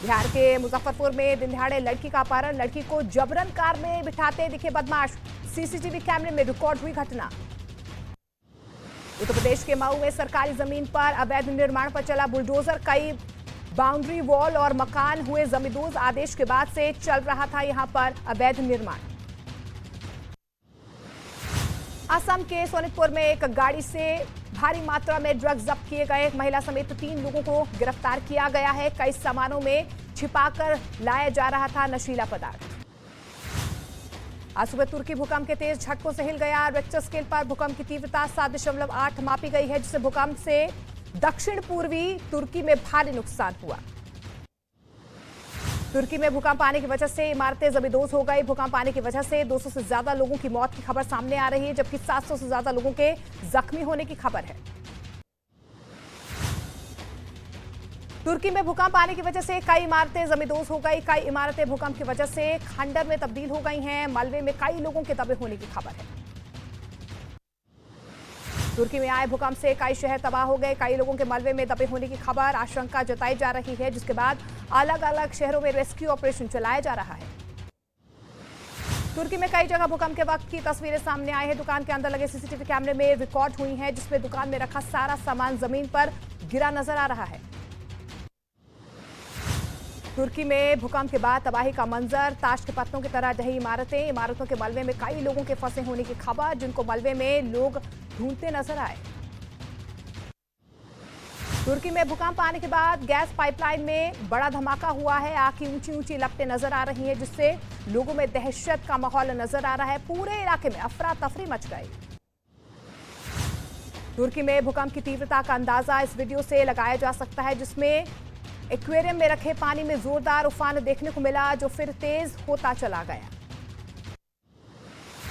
बिहार के मुजफ्फरपुर में दिन दहाड़े लड़की का अपहरण, लड़की को जबरन कार में बिठाते दिखे बदमाश, सीसीटीवी कैमरे में रिकॉर्ड हुई घटना। उत्तर प्रदेश के मऊ में सरकारी जमीन पर अवैध निर्माण पर चला बुलडोजर, कई बाउंड्री वॉल और मकान हुए जमींदोज, आदेश के बाद से चल रहा था यहां पर अवैध निर्माण। असम के सोनितपुर में एक गाड़ी से भारी मात्रा में ड्रग्स जब्त किए गए, एक महिला समेत 3 लोगों को गिरफ्तार किया गया है। कई सामानों में छिपाकर लाया जा रहा था नशीला पदार्थ। आज सुबह तुर्की भूकंप के तेज झटकों से हिल गया। रिक्टर स्केल पर भूकंप की तीव्रता 7.8 मापी गई है, जिससे भूकंप से दक्षिण पूर्वी तुर्की में भारी नुकसान हुआ। तुर्की में भूकंप आने की वजह से इमारतें जमींदोज हो गई। भूकंप आने की वजह से 200 से ज्यादा लोगों की मौत की खबर सामने आ रही है, जबकि 700 से ज्यादा लोगों के जख्मी होने की खबर है। तुर्की में भूकंप आने की वजह से कई इमारतें जमींदोज हो गई, कई इमारतें भूकंप की वजह से खंडर में तब्दील हो गई हैं। मलबे में कई लोगों के दबे होने की खबर है। तुर्की में आए भूकंप से कई शहर तबाह हो गए, कई लोगों के मलबे में दबे होने की खबर, आशंका जताई जा रही है, जिसके बाद अलग अलग शहरों में रेस्क्यू ऑपरेशन चलाया जा रहा है। तुर्की में कई जगह भूकंप के वक्त की तस्वीरें सामने आई है। दुकान के अंदर लगे सीसीटीवी कैमरे में रिकॉर्ड हुई हैं, जिसमें दुकान में रखा सारा सामान जमीन पर गिरा नजर आ रहा है। तुर्की में भूकंप के बाद तबाही का मंजर, ताश के पत्तों की तरह ढही इमारतें, इमारतों के मलबे में कई लोगों के फंसे होने की खबर, जिनको मलबे में लोग ढूंढते नजर आए। तुर्की में भूकंप आने के बाद गैस पाइपलाइन में बड़ा धमाका हुआ है, आग की ऊंची ऊंची लपटें नजर आ रही हैं, जिससे लोगों में दहशत का माहौल नजर आ रहा है। पूरे इलाके में अफरा तफरी मच गई। तुर्की में भूकंप की तीव्रता का अंदाजा इस वीडियो से लगाया जा सकता है, जिसमें एक्वेरियम में रखे पानी में जोरदार उफान देखने को मिला, जो फिर तेज होता चला गया।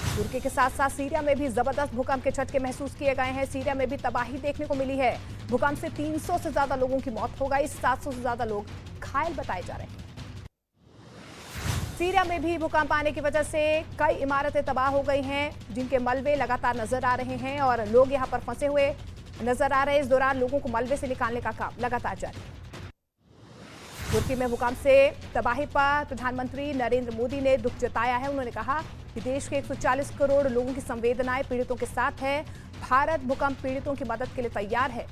तुर्की के साथ साथ सीरिया में भी जबरदस्त भूकंप के झटके महसूस किए गए हैं। सीरिया में भी तबाही देखने को मिली है। भूकंप से 300 से ज्यादा लोगों की मौत हो गई, 700 से ज्यादा लोग घायल बताए जा रहे हैं। सीरिया में भी भूकंप आने की वजह से कई इमारतें तबाह हो गई हैं, जिनके मलबे लगातार नजर आ रहे हैं और लोग यहां पर फंसे हुए नजर आ रहे हैं। इस दौरान लोगों को मलबे से निकालने का काम लगातार जारी है। तुर्की में भूकंप से तबाही पर प्रधानमंत्री नरेंद्र मोदी ने दुख जताया है। उन्होंने कहा कि देश के 140 करोड़ लोगों की संवेदनाएं पीड़ितों के साथ है। भारत भूकंप पीड़ितों की मदद के लिए तैयार है।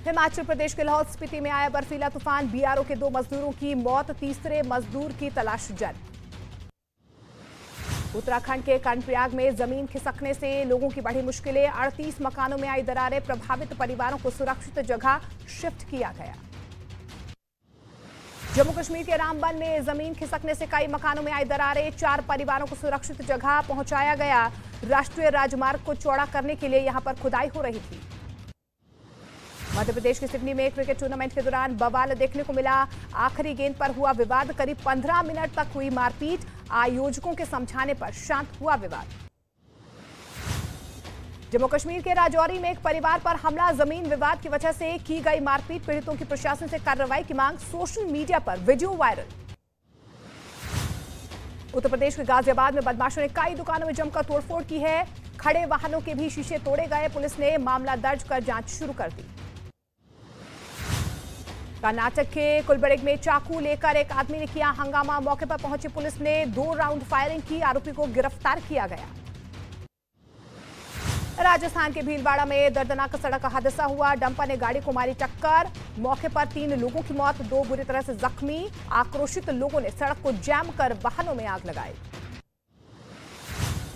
हिमाचल प्रदेश के लाहौल स्पीति में आया बर्फीला तूफान, बीआरओ के 2 मजदूरों की मौत, तीसरे मजदूर की तलाश जारी। उत्तराखंड के कर्णप्रयाग में जमीन खिसकने से लोगों की बढ़ी मुश्किलें, 38 मकानों में आई दरारें, प्रभावित परिवारों को सुरक्षित जगह शिफ्ट किया गया। जम्मू कश्मीर के रामबन में जमीन खिसकने से कई मकानों में आई दरारें, 4 परिवारों को सुरक्षित जगह पहुंचाया गया। राष्ट्रीय राजमार्ग को चौड़ा करने के लिए यहां पर खुदाई हो रही थी। मध्य प्रदेश के सिडनी में क्रिकेट टूर्नामेंट के दौरान बवाल देखने को मिला। आखिरी गेंद पर हुआ विवाद, करीब 15 मिनट तक हुई मारपीट। आयोजकों के समझाने पर शांत हुआ विवाद। जम्मू कश्मीर के राजौरी में एक परिवार पर हमला, जमीन विवाद की वजह से की गई मारपीट, पीड़ितों की प्रशासन से कार्रवाई की मांग, सोशल मीडिया पर वीडियो वायरल। उत्तर प्रदेश के गाजियाबाद में बदमाशों ने कई दुकानों में जमकर तोड़फोड़ की है। खड़े वाहनों के भी शीशे तोड़े गए। पुलिस ने मामला दर्ज कर जांच शुरू कर दी। कर्नाटक के कुलबर्ग में चाकू लेकर एक आदमी ने किया हंगामा, मौके पर पहुंची पुलिस ने 2 राउंड फायरिंग की, आरोपी को गिरफ्तार किया गया। राजस्थान के भीलवाड़ा में दर्दनाक सड़क हादसा हुआ, डंपर ने गाड़ी को मारी टक्कर, मौके पर 3 लोगों की मौत, 2 बुरी तरह से जख्मी। आक्रोशित लोगों ने सड़क को जैम कर वाहनों में आग लगाई।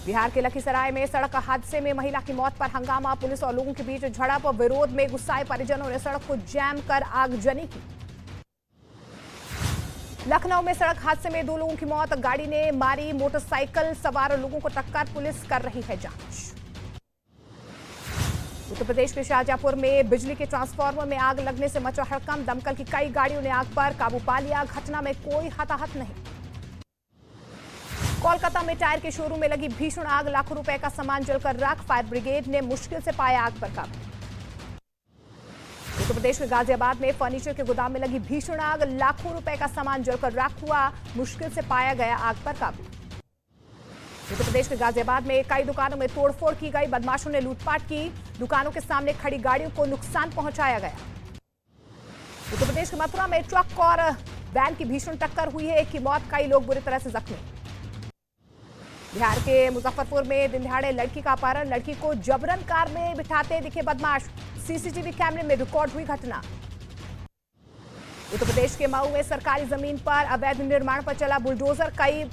बिहार के लखीसराय में सड़क हादसे में महिला की मौत पर हंगामा, पुलिस और लोगों के बीच झड़प और विरोध में गुस्साए परिजनों ने सड़क को जैम कर आगजनी की। लखनऊ में सड़क हादसे में 2 लोगों की मौत, गाड़ी ने मारी मोटरसाइकिल सवार लोगों को टक्कर, पुलिस कर रही है जांच। उत्तर प्रदेश के शाहजहांपुर में बिजली के ट्रांसफार्मर में आग लगने से मचा हड़कंप, दमकल की कई गाड़ियों ने आग पर काबू पा लिया। घटना में कोई हताहत नहीं। कोलकाता में टायर के शोरूम में लगी भीषण आग, लाखों रुपए का सामान जलकर राख, फायर ब्रिगेड ने मुश्किल से पाया आग पर काबू। उत्तर प्रदेश के गाजियाबाद में फर्नीचर के गोदाम में लगी भीषण आग, लाखों रुपए का सामान जलकर राख हुआ, मुश्किल से पाया गया आग पर काबू। उत्तर प्रदेश के गाजियाबाद में कई दुकानों में तोड़फोड़ की गई, बदमाशों ने लूटपाट की, दुकानों के सामने खड़ी गाड़ियों को नुकसान पहुंचाया गया। उत्तर प्रदेश के मथुरा में ट्रक और वैन की भीषण टक्कर हुई है, एक की मौत, कई लोग बुरी तरह से जख्मी। बिहार के मुजफ्फरपुर में दिन दहाड़े लड़की का अपहरण, लड़की को जबरन कार में बिठाते दिखे बदमाश, सीसीटीवी कैमरे में रिकॉर्ड हुई घटना। उत्तर प्रदेश के मऊ में सरकारी जमीन पर अवैध निर्माण पर चला बुलडोजर, कई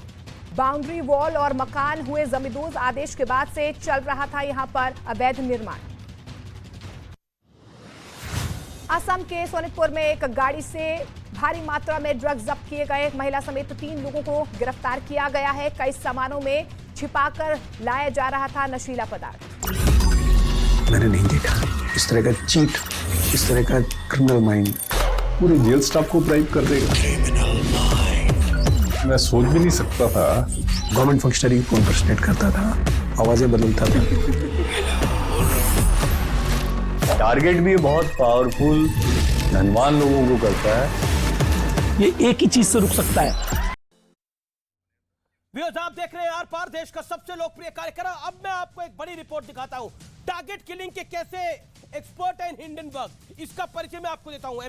बाउंड्री वॉल और मकान हुए जमींदोज, आदेश के बाद से चल रहा था यहां पर अवैध निर्माण। असम के सोनितपुर में एक गाड़ी से भारी मात्रा में ड्रग्स जब्त किए गए, एक महिला समेत 3 लोगों को गिरफ्तार किया गया है। कई सामानों में छिपाकर लाया जा रहा था नशीला पदार्थ। मैंने नहीं देखा इस तरह का चीट, इस तरह का क्रिमिनल माइंड पूरे जेल स्टाफ को ब्राइब कर देगा। मैं सोच भी नहीं सकता था गवर्नमेंट फंक्शनरी को इम्पर्सनेट करता था, आवाजें बदलता था। टारगेट भी बहुत पावरफुल धनवान लोगों को करता है, ये एक ही चीज से रुक सकता है। व्यूअर्स, आप देख रहे हैं आर पार, देश का सबसे लोकप्रिय कार्यक्रम। अब मैं आपको एक बड़ी रिपोर्ट दिखाता हूं, टारगेट किलिंग के कैसे एक्सपर्ट है हिंडनबर्ग। इसका परिचय मैं आपको देता हूं।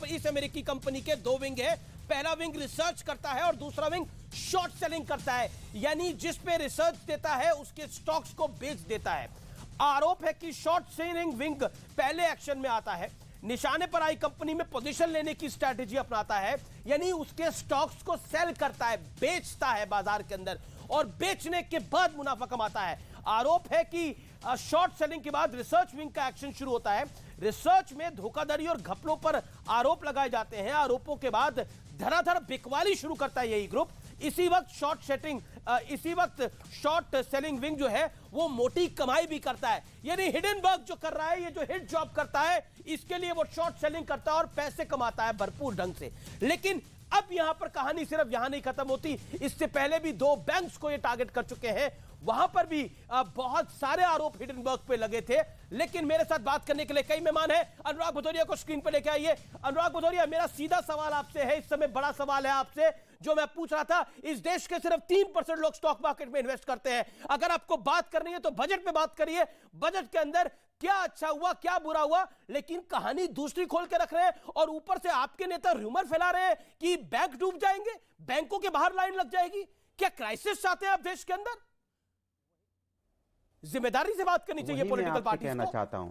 इस अमेरिकी कंपनी के 2 विंग है। पहला विंग रिसर्च करता है और दूसरा विंग शॉर्ट सेलिंग करता है, यानी जिस पे रिसर्च देता है उसके स्टॉक्स को बेच देता है। आरोप है कि शॉर्ट सेलिंग विंग पहले एक्शन में आता है, निशाने पर आई कंपनी में पोजीशन लेने की स्ट्रैटेजी अपनाता है, यानी उसके स्टॉक्स को सेल करता है, बेचता है बाजार के अंदर और बेचने के बाद मुनाफा कमाता है। आरोप है कि शॉर्ट सेलिंग के बाद रिसर्च विंग का एक्शन शुरू होता है। रिसर्च में धोखाधड़ी और घपलों पर आरोप लगाए जाते हैं। आरोपों के बाद धड़ाधड़ बिकवाली शुरू करता है यही ग्रुप। इसी वक्त शॉर्ट सेलिंग विंग जो है वो मोटी कमाई भी करता है, यानी हिडनबर्ग जो कर रहा है, ये जो हिट जॉब करता है, इसके लिए वो शॉर्ट सेलिंग करता है और पैसे कमाता है भरपूर ढंग से। लेकिन अब यहां पर कहानी सिर्फ यहां नहीं खत्म होती। इससे पहले भी 2 बैंक्स को ये टारगेट कर चुके हैं। वहां पर भी बहुत सारे आरोप हिडनबर्ग पे लगे थे। लेकिन मेरे साथ बात करने के लिए कई मेहमान हैं। अनुराग भदौरिया को स्क्रीन पर लेके आइए। अनुराग भदौरिया, मेरा सीधा सवाल आपसे है, इस समय बड़ा सवाल है आपसे जो मैं पूछ रहा था। इस देश के सिर्फ 3% लोग स्टॉक मार्केट में इन्वेस्ट करते हैं। अगर आपको बात करनी है तो बजट पे बात करिए। बजट के अंदर क्या अच्छा हुआ, क्या बुरा हुआ, लेकिन कहानी दूसरी खोल के रख रहे हैं। और ऊपर से आपके नेता र्यूमर फैला रहे हैं कि बैंक डूब जाएंगे, बैंकों के बाहर लाइन लग जाएगी। क्या क्राइसिस चाहते हैं आप देश के अंदर? जिम्मेदारी से बात करनी चाहिए पॉलिटिकल पार्टी को। कहना चाहता हूं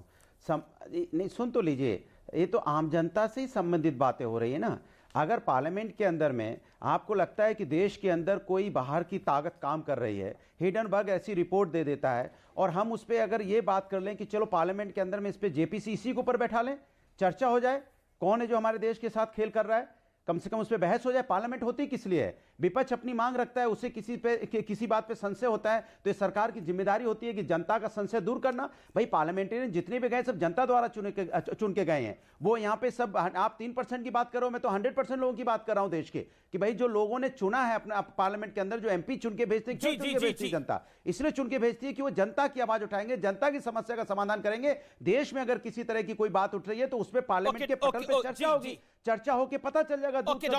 नहीं, सुन तो लीजिए, ये तो आम जनता से ही संबंधित बातें हो रही है ना। अगर पार्लियामेंट के अंदर में आपको लगता है कि देश के अंदर कोई बाहर की ताकत काम कर रही है, हिडनबर्ग ऐसी रिपोर्ट दे देता है और हम उस पर अगर ये बात कर लें कि चलो पार्लियामेंट के अंदर में इस पे जेपीसी इसी के ऊपर बैठा लें, चर्चा हो जाए, कौन है जो हमारे देश के साथ खेल कर रहा है, कम से कम उस पर बहस हो जाए। पार्लियामेंट होती किस लिए है? विपक्ष अपनी मांग रखता है, उसे किसी बात पे संशय होता है तो ये सरकार की जिम्मेदारी होती है कि जनता का संशय दूर करना। भाई पार्लियामेंटेरियन जितने भी गए सब जनता द्वारा चुन के गए हैं। वो यहाँ पे सब, आप 3% की बात करो, मैं तो 100% लोगों की बात कर रहा हूं देश के, कि भाई जो लोगों ने चुना है अपना पार्लियामेंट के अंदर, जो एमपी चुन के भेजते हैं, क्यों चुन के भेजती है जनता? इसलिए चुन के भेजती है कि वो जनता की आवाज उठाएंगे, जनता की समस्या का समाधान करेंगे। देश में अगर किसी तरह की कोई बात उठ रही है तो उसमें पार्लियामेंट के पटल पे चर्चा होगी, चर्चा होकर पता चल जाएगा। डॉक्टर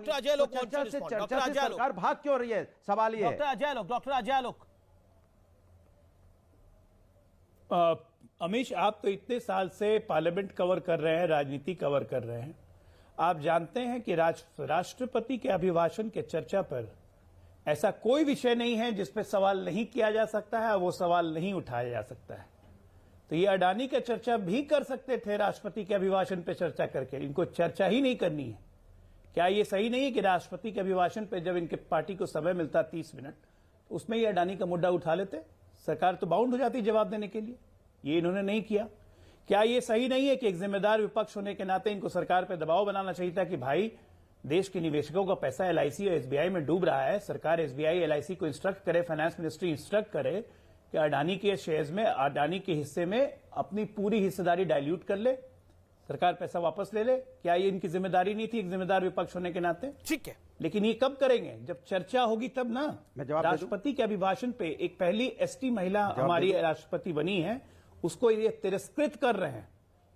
अजय लोग चर्चा से सरकार भाग क्यों रही है, सवाल ये है। डॉक्टर अजय लोग, अमीश, आप तो इतने साल से पार्लियामेंट कवर कर रहे हैं, राजनीति कवर कर रहे हैं। आप जानते हैं कि राष्ट्रपति के अभिभाषण के चर्चा पर ऐसा कोई विषय नहीं है जिस पर सवाल नहीं किया जा सकता है, वो सवाल नहीं उठाया जा सकता है। तो ये अडानी का चर्चा भी कर सकते थे राष्ट्रपति के अभिभाषण पर चर्चा करके, इनको चर्चा ही नहीं करनी है। क्या ये सही नहीं है कि राष्ट्रपति के अभिभाषण पर जब इनके पार्टी को समय मिलता 30 मिनट, तो उसमें ये अडानी का मुद्दा उठा लेते, सरकार तो बाउंड हो जाती जवाब देने के लिए। ये इन्होंने नहीं किया। क्या ये सही नहीं है कि एक जिम्मेदार विपक्ष होने के नाते इनको सरकार पर दबाव बनाना चाहिए था कि भाई देश के निवेशकों का पैसा एलआईसी और एसबीआई में डूब रहा है, सरकार एसबीआई एलआईसी को इंस्ट्रक्ट करे, फाइनेंस मिनिस्ट्री इंस्ट्रक्ट करे कि अडानी के शेयर्स में, अडानी के हिस्से में अपनी पूरी हिस्सेदारी डाइल्यूट कर ले, सरकार पैसा वापस ले ले। क्या ये इनकी जिम्मेदारी नहीं थी एक जिम्मेदार विपक्ष होने के नाते? ठीक है, लेकिन ये कब करेंगे? जब चर्चा होगी तब ना। राष्ट्रपति के अभिभाषण पे एक पहली एसटी महिला हमारी राष्ट्रपति बनी है, उसको ये तिरस्कृत कर रहे हैं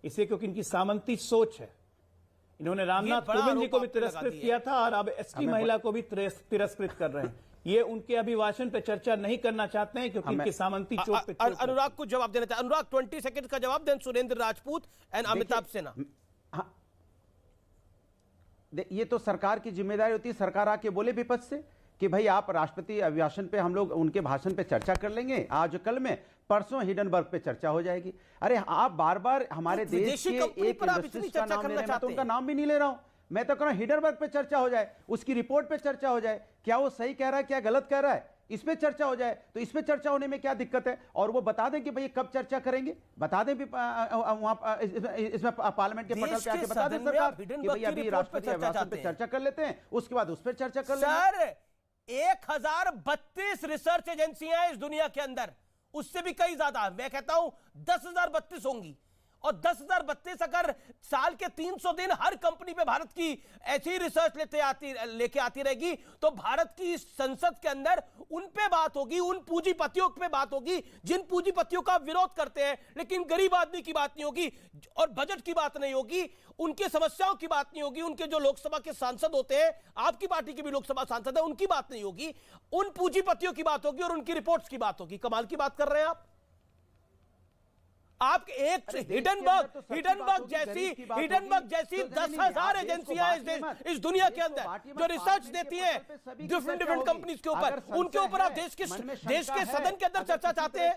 इसे, क्योंकि इनकी सामंती सोच है। इन्होंने रामनाथ कोविंद जी को भी तिरस्कृत किया था और अब एसटी महिला को भी तिरस्कृत कर रहे हैं। ये उनके अभिभाषण पे चर्चा नहीं करना चाहते हैं क्योंकि इनकी सामंती चोट पे। अनुराग को जवाब देना चाहिए। अनुराग 20 सेकंड का जवाब दें। सुरेंद्र राजपूत एंड अमिताभ सिन्हा। ये तो सरकार की जिम्मेदारी होती है, सरकार आके बोले विपक्ष से कि भाई आप राष्ट्रपति अभिभाषण पे, हम लोग उनके भाषण पे चर्चा कर लेंगे आज कल में, परसों हिडनबर्ग पे चर्चा हो जाएगी। अरे आप बार बार हमारे देश के एक इंडस्ट्रीज का नाम ले रहे हैं, मैं तो उनका नाम भी नहीं ले रहा हूं, मैं तो कह रहा हूं हिडनबर्ग पे चर्चा हो जाए, उसकी रिपोर्ट पे चर्चा हो जाए, क्या वो सही कह रहा है क्या गलत कह रहा है, इस पे चर्चा हो जाए। तो इस पे चर्चा होने में क्या दिक्कत है? और वो बता दें कि भाई कब चर्चा करेंगे, बता दें वहां इसमें पार्लियामेंट के पटल पे आके बता दें सरकार कि भाई अभी राष्ट्रपति अभिभाषण पे चर्चा कर लेते हैं, उसके बाद उस पर चर्चा कर लेंगे। 1032 रिसर्च एजेंसियां हैं इस दुनिया के अंदर, उससे भी कई ज्यादा, मैं कहता हूं 10,032 होंगी। और 10,032 अगर साल के 300 दिन हर कंपनी पे भारत की ऐसी रिसर्च लेके आती रहेगी, तो भारत की संसद के अंदर उन पे बात होगी, उन पूंजीपतियों पे बात होगी जिन पूंजीपतियों का विरोध करते हैं, लेकिन गरीब आदमी की बात नहीं होगी और बजट की बात नहीं होगी, उनके समस्याओं की बात नहीं होगी, उनके जो लोकसभा के सांसद होते हैं, आपकी पार्टी के भी लोकसभा सांसद है, उनकी बात नहीं होगी, उन पूंजीपतियों की बात होगी और उनकी रिपोर्ट्स की बात होगी। कमाल की बात कर रहे हैं आप एक हिडनबर्ग जैसी 10,000 एजेंसियां इस दुनिया के अंदर जो रिसर्च देती हैं डिफरेंट कंपनीज के ऊपर, उनके ऊपर आप देश के सदन के अंदर चर्चा चाहते हैं।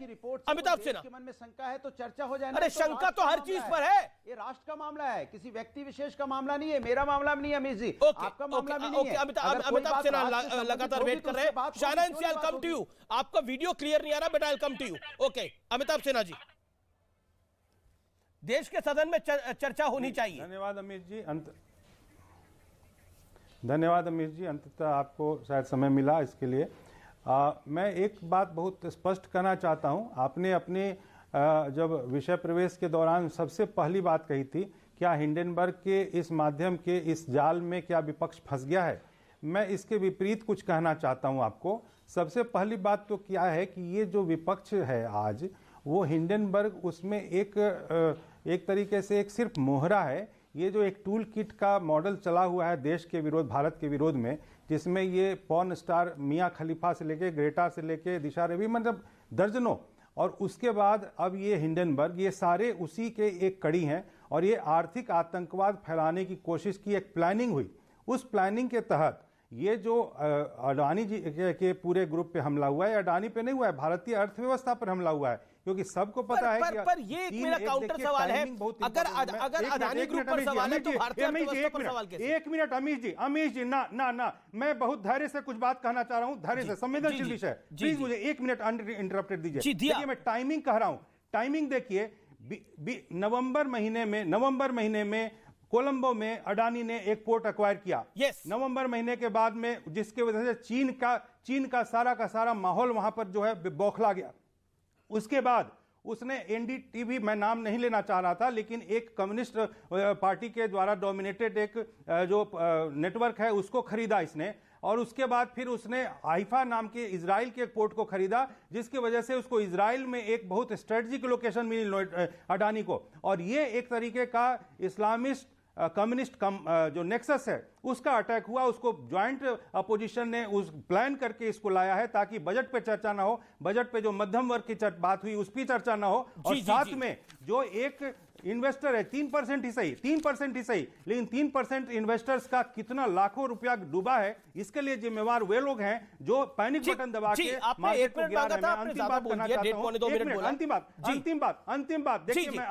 अमिताभ सिन्हा, मन में शंका है तो चर्चा हो जाए। अरे शंका तो हर चीज पर है, ये राष्ट्र का मामला है, किसी व्यक्ति विशेष का मामला नहीं है, मेरा मामला भी नहीं है अमित जी, आपका मामला भी नहीं है। अमिताभ सिन्हा लगातार वेट कर रहे हैं। Shaina NC, I will come to you. आपका वीडियो क्लियर नहीं आ रहा, but I will come to you. Okay Amitabh Sinha ji, देश के सदन में चर्चा होनी चाहिए। धन्यवाद अमीर जी। धन्यवाद अमीर जी, अंततः आपको शायद समय मिला इसके लिए। मैं एक बात बहुत स्पष्ट करना चाहता हूं। आपने अपने जब विषय प्रवेश के दौरान सबसे पहली बात कही थी, क्या हिंडनबर्ग के इस माध्यम के इस जाल में क्या विपक्ष फंस गया है? मैं इसके विपरीत कुछ कहना चाहता हूं आपको सबसे पहली बात तो क्या है कि ये जो विपक्ष है आज, वो हिंडनबर्ग उसमें एक तरीके से एक सिर्फ मोहरा है। ये जो एक टूल किट का मॉडल चला हुआ है देश के विरोध, भारत के विरोध में, जिसमें ये पॉर्न स्टार मियां खलीफा से लेके ग्रेटा से लेके दिशा रवि, मतलब दर्जनों, और उसके बाद अब ये हिंडनबर्ग, ये सारे उसी के एक कड़ी हैं। और ये आर्थिक आतंकवाद फैलाने की कोशिश की एक प्लानिंग हुई। उस प्लानिंग के तहत ये जो अडानी जी के पूरे ग्रुप पे हमला हुआ है, अडानी पे नहीं हुआ है, भारतीय अर्थव्यवस्था पर हमला हुआ है, क्योंकि सबको पता है कि पर ये एक मेरा काउंटर सवाल है, अगर अडानी ग्रुप पर सवाल है तो भारतीय अर्थव्यवस्था पर सवाल कैसे? एक मिनट अमीश जी ना मैं बहुत धैर्य से कुछ बात कहना चाह रहा हूं, धैर्य से, संवेदनशील विषय, प्लीज मुझे एक मिनट इंटरप्टेड दीजिए। देखिए मैं टाइमिंग कह रहा हूं, टाइमिंग देखिए, नवंबर महीने में कोलंबो में अडानी ने एक पोर्ट एक्वायर किया। नवंबर महीने के बाद में, जिसके वजह से चीन का सारा माहौल वहां पर जो है बौखला गया। उसके बाद उसने एनडीटीवी, मैं नाम नहीं लेना चाह रहा था, लेकिन एक कम्युनिस्ट पार्टी के द्वारा डोमिनेटेड एक जो नेटवर्क है उसको खरीदा इसने। और उसके बाद फिर उसने हाइफा नाम के इजराइल के एक पोर्ट को खरीदा, जिसकी वजह से उसको इजराइल में एक बहुत स्ट्रेटजिक लोकेशन मिली अडानी को। और ये एक तरीके का इस्लामिस्ट कम्युनिस्ट जो नेक्सस है उसका अटैक हुआ। उसको ज्वाइंट अपोजिशन ने उस प्लान करके इसको लाया है ताकि बजट पे चर्चा ना हो, बजट पे जो मध्यम वर्ग की बात हुई उस पर चर्चा ना हो। और साथ में जो एक इन्वेस्टर है 3% ही सही, लेकिन 3% इन्वेस्टर्स का कितना लाखों रुपया डूबा है, इसके लिए जिम्मेवार वे लोग हैं जो पैनिक बटन दबा के मार्केट को गिरा रहे हैं। अंतिम बात कहना चाहता हूं, अंतिम बात देखिए, मैं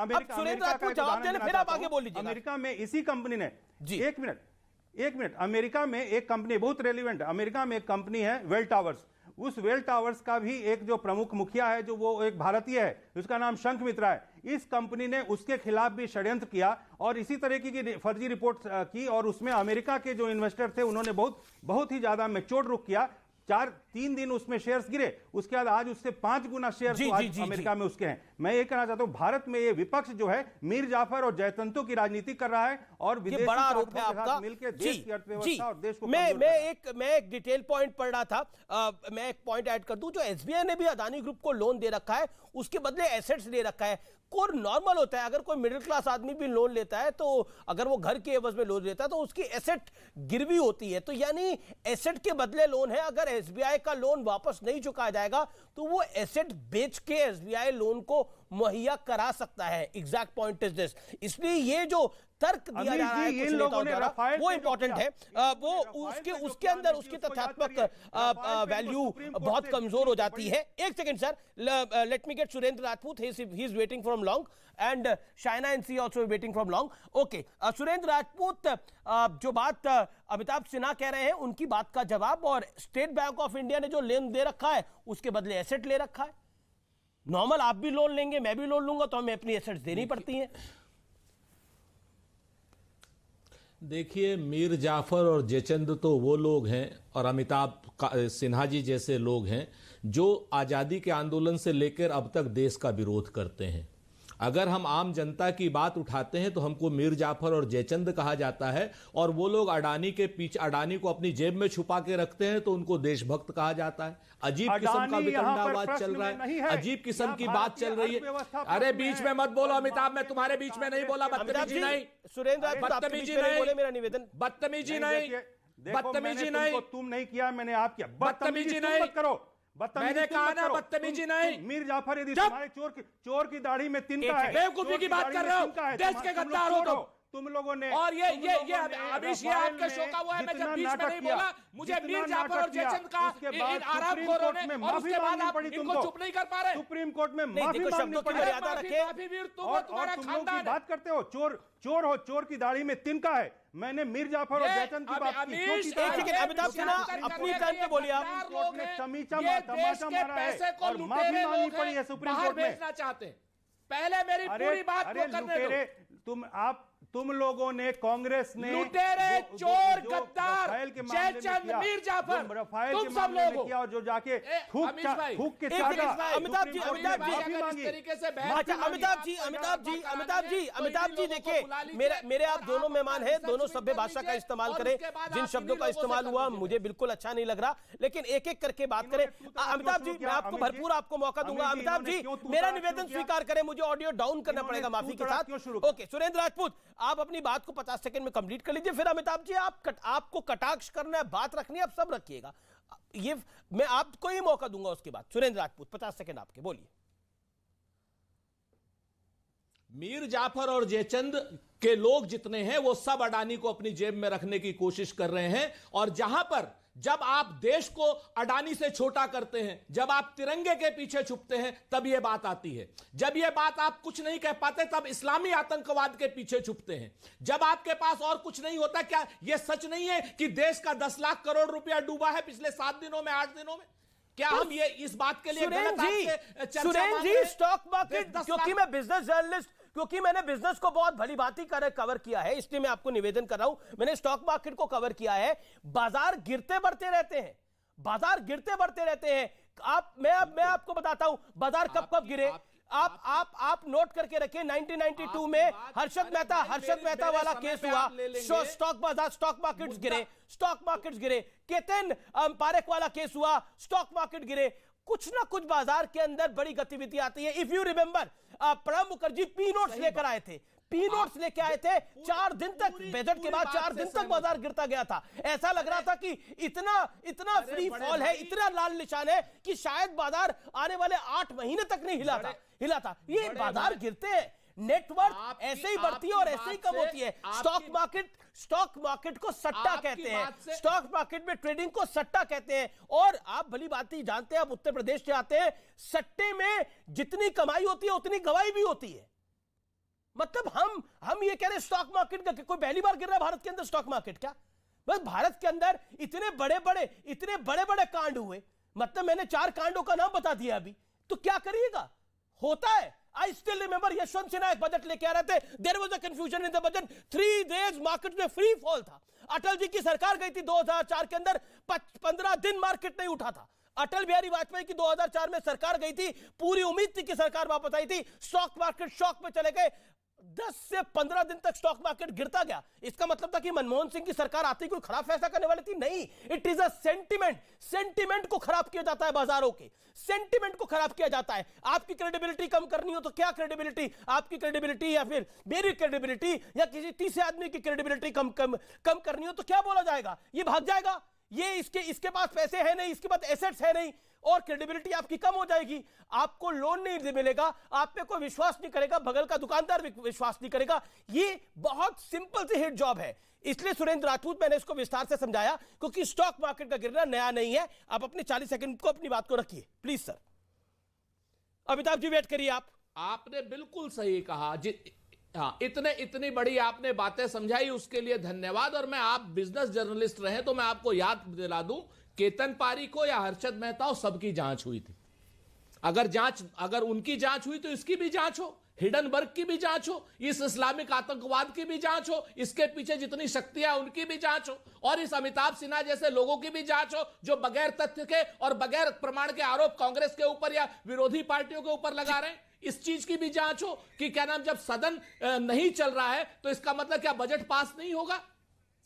अमेरिका में इसी कंपनी ने, एक मिनट, अमेरिका में एक कंपनी बहुत रेलिवेंट, अमेरिका में एक कंपनी है वेल टावर्स। उस वेल टावर्स का भी एक जो प्रमुख मुखिया है, जो वो एक भारतीय है, उसका नाम शंख मित्रा है। इस कंपनी ने उसके खिलाफ भी षड्यंत्र किया और इसी तरह की फर्जी रिपोर्ट की, और उसमें अमेरिका के जो इन्वेस्टर थे उन्होंने बहुत ही ज्यादा मैच्योर रुख किया। 3 दिन उसमें शेयर्स गिरे, उसके बाद आज उससे 5 गुना शेयर्स आज अमेरिका में उसके हैं। मैं ये कहना चाहता हूं, भारत में ये विपक्ष जो है मीर जाफर और जयतंतों की राजनीति कर रहा है और विदेशी बड़ा आरोप है आपका मिलकर देश की अर्थव्यवस्था और देश को मैं एक डिटेल पॉइंट पढ़ रहा था, मैं एक पॉइंट ऐड कर दूं, जो एसबीआई ने भी अदानी ग्रुप को लोन दे रखा है, उसके बदले एसेट्स दे रखा है। कोर नॉर्मल होता है, अगर कोई मिडिल क्लास आदमी भी लोन लेता है तो अगर वो घर के एवज में लोन लेता है तो उसकी एसेट गिरवी होती है, तो यानी एसेट के बदले लोन है। अगर एसबीआई का लोन वापस नहीं चुकाया जाएगा तो वो एसेट बेच के एसबीआई लोन को मुहैया करा सकता है। Exact point is this. इसलिए ये जो तर्क दिया जा रहा है कुछ नेताओं द्वारा, वो इंपॉर्टेंट है। वो उसके अंदर उसकी तथ्यात्मक वैल्यू बहुत कमजोर हो जाती है। एक second sir, let me gate Surendra Rajput, he is waiting from long, and Shaina NC also waiting from long. Okay, Surendra Rajput, जो बात अमिताभ सिन्हा कह रहे हैं उनकी बात का जवाब, और स्टेट बैंक ऑफ इंडिया ने जो लोन दे रखा है उसके बदले एसेट ले रखा है। नॉर्मल आप भी लोन लेंगे, मैं भी लोन लूंगा, तो हमें अपनी एसेट्स देनी पड़ती हैं। देखिए, मीर जाफर और जयचंद तो वो लोग हैं और अमिताभ सिन्हा जी जैसे लोग हैं जो आज़ादी के आंदोलन से लेकर अब तक देश का विरोध करते हैं। अगर हम आम जनता की बात उठाते हैं तो हमको मीर जाफर और जयचंद कहा जाता है, और वो लोग अडानी के पीछे, अडानी को अपनी जेब में छुपा के रखते हैं तो उनको देशभक्त कहा जाता है। अजीब किस्म का वितंडावाद चल रहा है, अजीब किस्म की बात चल रही है। अरे बीच में मत बोलो अमिताभ, मैं तुम्हारे बीच में नहीं बोला, बदतमीजी नहीं, सुरेंद्र, बदतमीजी नहीं, मेरा निवेदन, बदतमीजी नहीं, बदतमीजी नहीं, तुम नहीं किया, मैंने आप किया, बदतमीजी नहीं करो। मैंने कहा ना बदतमीजी नहीं। मीर जाफर यदि तुम्हारे चोर की दाढ़ी में तिनका है, बेवकूफी की बात कर रहे हो, देश के गद्दार हो तुम लोगों ने। और ये अभी आपके शो का हुआ है, मैं जब बीच में नहीं बोला, मुझे मीर जाफर और जयचंद का इन आरामखोरों ने, और उसके बाद आप इनको चुप नहीं कर पा रहे। सुप्रीम कोर्ट में माफी मांगनी पड़ी, और तुम लोग की बात करते हो, चोर हो, चोर की दाढ़ी में तिनका है। मैंने मीर जाफर और जयचंद की बात की। अमिताभ सिन्हा अपनी टर्न पे बोलिए आप। तमाचा मारा है और माफी मांगनी पड़ी है सुप्रीम कोर्ट में। चाहते हैं, पहले मेरी पूरी बात को करने दो। तुम आप तुम लोगों ने, कांग्रेस ने, लुटेरे, चोर, गद्दार, जयचंद, मीर जाफर, तुम सब लोग किया, और जो जाके थूक के अमिताभ जी देखिए, मेरे आप दोनों मेहमान हैं, दोनों सभ्य भाषा का इस्तेमाल करें। जिन शब्दों का इस्तेमाल हुआ मुझे बिल्कुल अच्छा नहीं लग रहा, लेकिन एक एक करके बात करें। अमिताभ जी, मैं आपको भरपूर आपको मौका दूंगा। अमिताभ जी, मेरा निवेदन स्वीकार करें, मुझे ऑडियो डाउन करना पड़ेगा माफी के साथ। ओके, सुरेंद्र राजपूत, आप अपनी बात को 50 सेकंड में कंप्लीट कर लीजिए। फिर अमिताभ जी, आपको कटाक्ष करना है, बात रखनी है, आप सब रखिएगा। ये मैं आपको ही मौका दूंगा उसके बाद। सुरेंद्र राजपूत, 50 सेकंड आपके, बोलिए। मीर जाफर और जयचंद के लोग जितने हैं वो सब अडानी को अपनी जेब में रखने की कोशिश कर रहे हैं। और जहां पर जब आप देश को अडानी से छोटा करते हैं, जब आप तिरंगे के पीछे छुपते हैं, तब यह बात आती है। जब यह बात आप कुछ नहीं कह पाते, तब इस्लामी आतंकवाद के पीछे छुपते हैं। जब आपके पास और कुछ नहीं होता, क्या यह सच नहीं है कि देश का 10 लाख करोड़ रुपया डूबा है पिछले 7 दिनों में, 8 दिनों में? क्या हम ये इस बात के लिए सुरेंद्र जी, स्टॉक मार्केट, क्योंकि मैं बिजनेस जर्नलिस्ट, क्योंकि मैंने बिजनेस को बहुत भली भांति कवर किया है, इसलिए मैं आपको निवेदन कर रहा हूं। मैंने स्टॉक मार्केट को कवर किया है। बाजार गिरते बढ़ते रहते हैं, बाजार गिरते बढ़ते रहते हैं। मैं आपको बताता हूं बाजार कब गिरे। आप नोट करके रखिए, 1992 में हर्षद मेहता वाला केस हुआ, स्टॉक मार्केट्स गिरे। केतन पारेख वाला केस हुआ, स्टॉक मार्केट गिरे। कुछ ना कुछ बाजार के अंदर बड़ी गतिविधि आती है। If you remember, Pranab Mukherjee P notes लेकर आए थे, 4 दिन तक, बजट के बाद 4 दिन तक बाजार गिरता गया था। ऐसा लग रहा था कि इतना फ्री फॉल है, इतना लाल निशान है कि शायद बाजार आने वाले 8 महीने तक नहीं हिला था। ये बाजार गिरते हैं, नेटवर्थ ऐसे ही बढ़ती है और ऐसे ही कम होती है। स्टॉक मार्केट को सट्टा कहते हैं, स्टॉक मार्केट में ट्रेडिंग को सट्टा कहते हैं। और आप भली बात ही जानते हैं, आप उत्तर प्रदेश से आते हैं, सट्टे में जितनी कमाई होती है उतनी गवाही भी होती है। मतलब हम ये कह रहे हैं स्टॉक मार्केट का कोई पहली बार गिर रहा है भारत के अंदर स्टॉक मार्केट क्या? बस भारत के अंदर इतने बड़े बड़े कांड हुए, मतलब मैंने 4 कांडों का नाम बता दिया अभी, तो क्या करिएगा? होता है। I still remember Yashwant Sinha एक बजट लेके आ रहे थे, there was a confusion in the budget, 3 days market में फ्री फॉल था। अटल जी की सरकार गई थी 2004 के अंदर, 15 दिन मार्केट नहीं उठा था। अटल बिहारी वाजपेयी की 2004 में सरकार गई थी, पूरी उम्मीद थी कि सरकार वापस आई थी, स्टॉक मार्केट शॉक में चले गए, 10 से 15 दिन तक स्टॉक मार्केट गिरता गया। इसका मतलब था कि मनमोहन सिंह की सरकार आती कोई खराब फैसला करने वाली थी? नहीं, इट इज अ सेंटिमेंट को खराब किया जाता है, बाजारों के सेंटिमेंट को खराब किया जाता है। आपकी क्रेडिबिलिटी कम करनी हो तो क्या क्रेडिबिलिटी, आपकी क्रेडिबिलिटी या फिर मेरी क्रेडिबिलिटी या किसी तीसरे आदमी की क्रेडिबिलिटी कम करनी हो तो क्या बोला जाएगा? ये भाग जाएगा, ये इसके पास पैसे है नहीं, इसके पास एसेट्स है नहीं, और क्रेडिबिलिटी आपकी कम हो जाएगी। आपको लोन नहीं मिलेगा, आप पे कोई विश्वास नहीं करेगा, बगल का दुकानदार विश्वास नहीं करेगा। ये बहुत सिंपल सी हिट जॉब है। इसलिए सुरेंद्र राजपूत, मैंने इसको विस्तार से समझाया, क्योंकि स्टॉक मार्केट का गिरना नया नहीं है। आप अपने 40 सेकंड को अपनी बात को रखिए please sir. Amitabh ji wait करिए। आपने बिल्कुल सही कहा। हाँ, इतनी बड़ी आपने बातें समझाई, उसके लिए धन्यवाद। और मैं, आप बिजनेस जर्नलिस्ट रहे तो मैं आपको याद दिला दूं, केतन पारेख हो या हर्षद मेहता हो, सबकी जांच हुई थी। अगर उनकी जांच हुई तो इसकी भी जांच हो, हिडनबर्ग की भी जांच हो, इस इस्लामिक आतंकवाद की भी जांच हो, इसके पीछे जितनी शक्तियां उनकी भी जांच हो, और इस अमिताभ सिन्हा जैसे लोगों की भी जांच हो जो बगैर तथ्य के और बगैर प्रमाण के आरोप कांग्रेस के ऊपर या विरोधी पार्टियों के ऊपर लगा रहे हैं। इस चीज की भी जांच हो कि क्या नाम, जब सदन नहीं चल रहा है तो इसका मतलब क्या बजट पास नहीं होगा?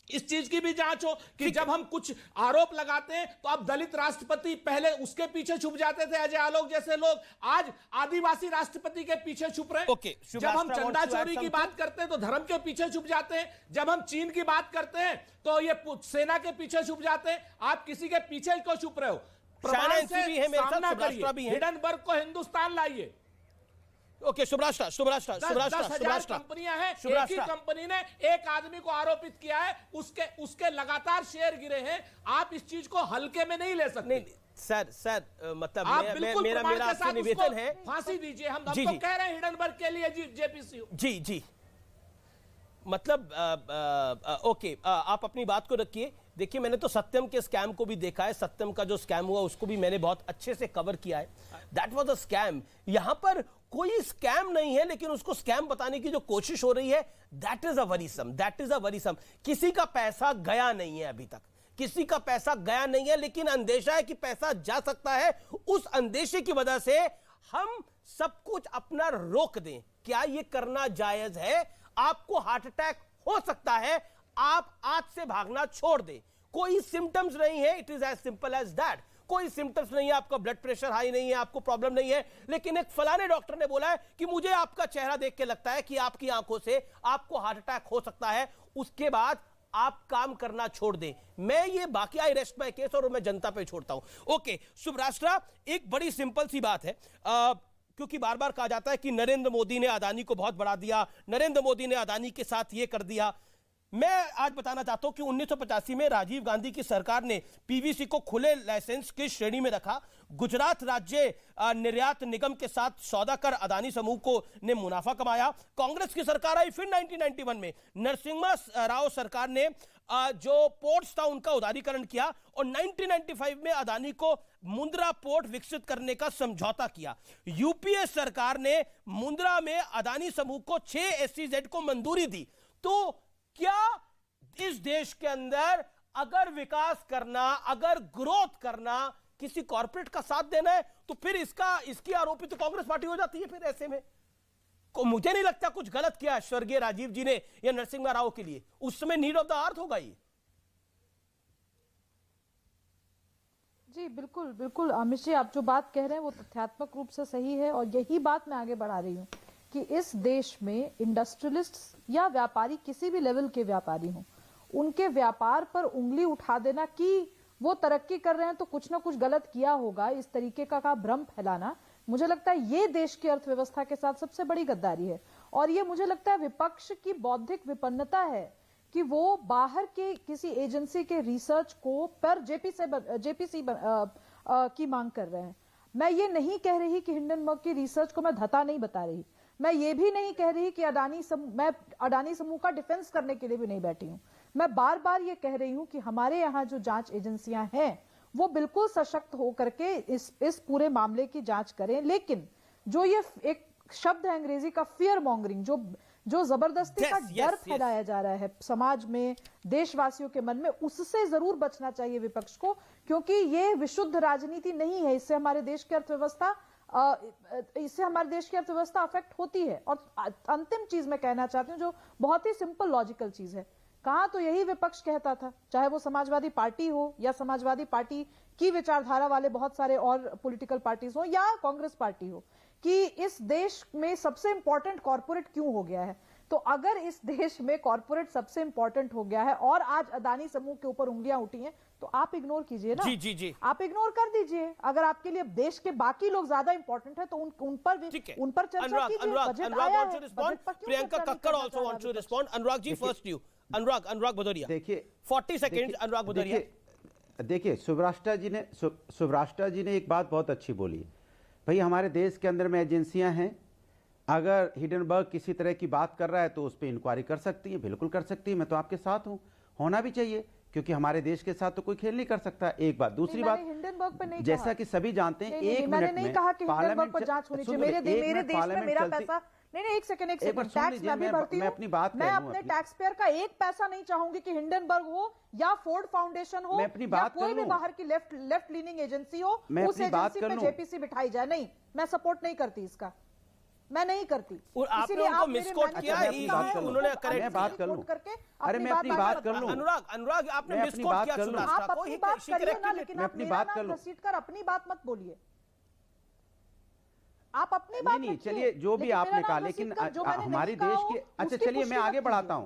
इस चीज की भी जांच हो कि जब हम कुछ आरोप लगाते हैं तो अब दलित राष्ट्रपति, पहले उसके पीछे छुप जाते थे अजय आलोक जैसे लोग, आज आदिवासी राष्ट्रपति के पीछे छुप रहे हैं। जब हम चंदा चोरी की बात करते हैं तो धर्म के पीछे छुप जाते हैं। जब हम चीन की बात करते हैं तो ये सेना के पीछे छुप जाते हैं। आप किसी के पीछे क्यों छुप रहे हो? प्रमाण से सामना करिए, हिडनबर्ग को हिंदुस्तान लाइए। ओके, शुभराष्ट्र कंपनियां हैं, एक ही कंपनी ने एक आदमी को आरोपित किया है, उसके लगातार शेयर गिरे हैं। आप इस चीज को हल्के में नहीं ले सकते। सर मतलब मेरा आपसे निवेदन है, फांसी दीजिए। हम तो कह रहे हैं हिडनबर्ग के लिए जेपीसी। जी मतलब ओके, आप अपनी बात को रखिए। देखिए मैंने तो सत्यम के स्कैम को भी देखा है, सत्यम का जो स्कैम हुआ उसको भी मैंने बहुत अच्छे से कवर किया है। That was a scam. यहां पर कोई स्कैम नहीं है, लेकिन उसको स्कैम बताने की जो कोशिश हो रही है, दैट इज अ वरीसम। किसी का पैसा गया नहीं है, अभी तक किसी का पैसा गया नहीं है, लेकिन अंदेशा है कि पैसा जा सकता है। उस अंदेशे की वजह से हम सब कुछ अपना रोक दें। क्या यह करना जायज है? आपको हार्ट अटैक हो सकता है, आप आज से भागना छोड़ दें। कोई सिम्टम्स नहीं है, it is as simple as that. कोई सिम्टम्स नहीं है, आपका ब्लड प्रेशर हाई नहीं है, आपको प्रॉब्लम नहीं है, लेकिन एक फलाने डॉक्टर ने बोला है कि मुझे आपका चेहरा देख के लगता है कि आपकी आंखों से आपको हार्ट अटैक हो सकता है। उसके बाद आप काम करना छोड़ दें। मैं ये बाकी आई रेस्ट माय केस और मैं जनता पे छोड़ता हूं। ओके शुभराष्ट्रा, एक बड़ी सिंपल सी बात है, क्योंकि बार बार कहा जाता है कि नरेंद्र मोदी ने अदानी को बहुत बढ़ा दिया, नरेंद्र मोदी ने अदानी के साथ ये कर दिया। मैं आज बताना चाहता हूं कि 1985 में राजीव गांधी की सरकार ने पीवीसी को खुले लाइसेंस की श्रेणी में रखा। गुजरात राज्य निर्यात निगम के साथ सौदा कर अदानी समूह को ने मुनाफा कमाया। कांग्रेस की सरकार आई, फिर 1991 में नरसिम्हा राव सरकार ने जो पोर्ट्स था उनका उदारीकरण किया और 1995 में अदानी को मुंद्रा पोर्ट विकसित करने का समझौता किया। यूपीए सरकार ने मुंद्रा में अदानी समूह को 6 SEZ को मंजूरी दी। तो क्या इस देश के अंदर अगर विकास करना, अगर ग्रोथ करना, किसी कॉर्पोरेट का साथ देना है, तो फिर इसकी आरोपी तो कांग्रेस पार्टी हो जाती है। फिर ऐसे में मुझे नहीं लगता कुछ गलत किया स्वर्गीय राजीव जी ने या नरसिम्हा राव के लिए। उस समय नीड ऑफ द अर्थ होगा ये। जी बिल्कुल बिल्कुल अमित जी, आप जो बात कह रहे हैं वो तथ्यात्मक रूप से सही है और यही बात मैं आगे बढ़ा रही हूँ कि इस देश में इंडस्ट्रियलिस्ट या व्यापारी, किसी भी लेवल के व्यापारी हों, उनके व्यापार पर उंगली उठा देना कि वो तरक्की कर रहे हैं तो कुछ ना कुछ गलत किया होगा, इस तरीके का भ्रम फैलाना, मुझे लगता है ये देश की अर्थव्यवस्था के साथ सबसे बड़ी गद्दारी है। और ये मुझे लगता है विपक्ष की बौद्धिक विपन्नता है कि वो बाहर के किसी एजेंसी के रिसर्च को पर जेपीसी की मांग कर रहे हैं। मैं ये नहीं कह रही कि हिंडनबर्ग की रिसर्च को मैं धता नहीं बता रही, मैं ये भी नहीं कह रही कि मैं अडानी समूह का डिफेंस करने के लिए भी नहीं बैठी हूं। मैं बार बार ये कह रही हूं कि हमारे यहाँ जो जांच एजेंसियां हैं वो बिल्कुल सशक्त होकर के इस पूरे मामले की जांच करें। लेकिन जो ये एक शब्द है अंग्रेजी का फियर मॉन्गरिंग, जो जबरदस्ती का डर फैलाया जा रहा है समाज में, देशवासियों के मन में, उससे जरूर बचना चाहिए विपक्ष को, क्योंकि ये विशुद्ध राजनीति नहीं है। इससे हमारे देश की अर्थव्यवस्था अफेक्ट होती है। और अंतिम चीज मैं कहना चाहती हूँ जो बहुत ही सिंपल लॉजिकल चीज है, कहा तो यही विपक्ष कहता था, चाहे वो समाजवादी पार्टी हो या समाजवादी पार्टी की विचारधारा वाले बहुत सारे और पॉलिटिकल पार्टीज हो या कांग्रेस पार्टी हो, कि इस देश में सबसे इंपॉर्टेंट कॉर्पोरेट क्यों हो गया है। तो अगर इस देश में कॉर्पोरेट सबसे इंपॉर्टेंट हो गया है और आज अदानी समूह के ऊपर उंगलियां उठी हैं, तो आप इग्नोर कीजिए ना। जी। आप इग्नोर कर दीजिए। अगर आपके लिए देश के बाकी लोग ज्यादा इंपॉर्टेंट है तो उन पर चर्चा कीजिए। Priyanka Kakkar also wants to respond. Anurag ji first you. Anurag Bhadouria, देखिए 40 सेकंड। अनुराग भदौरिया, देखिए सुभराष्ट्र जी ने एक बात बहुत अच्छी बोली। भाई हमारे देश के अंदर में एजेंसियां हैं, अगर हिंडनबर्ग किसी तरह की बात कर रहा है तो उस पर इंक्वायरी कर सकती है, बिल्कुल कर सकती है। मैं तो आपके साथ हूं, होना भी चाहिए, क्योंकि हमारे देश के साथ तो कोई खेल नहीं कर सकता। एक बात। दूसरी बात, जैसा कि सभी जानते हैं, एक मिनट में पार्लियामेंट पर जांच होनी चाहिए। मेरे देश में मेरा पैसा नहीं, एक सेकंड टैक्स मैं भी भरती हूं। मैं अपने टैक्स पेयर का एक पैसा नहीं चाहूंगी कि हिंडनबर्ग हो या फोर्ड फाउंडेशन हो या कोई भी बाहर की लेफ्ट लीनिंग एजेंसी हो, उस एजेंसी पे जेपीसी बिठाई जाए। नहीं, मैं सपोर्ट नहीं करती इसका, मैं नहीं करती। आपने उनको मिसकोट किया, उन्होंने करेक्ट बात कर लूं। अरे मैं अपनी बात कर लूं। अनुराग आपने मिसकोट किया। आप अपनी बात करिए ना, लेकिन आप मेरा नाम घसीट कर अपनी बात मत बोलिए। आप अपनी बात नहीं, चलिए जो भी आपने कहा, लेकिन हमारे देश के, अच्छा चलिए मैं आगे बढ़ाता हूं।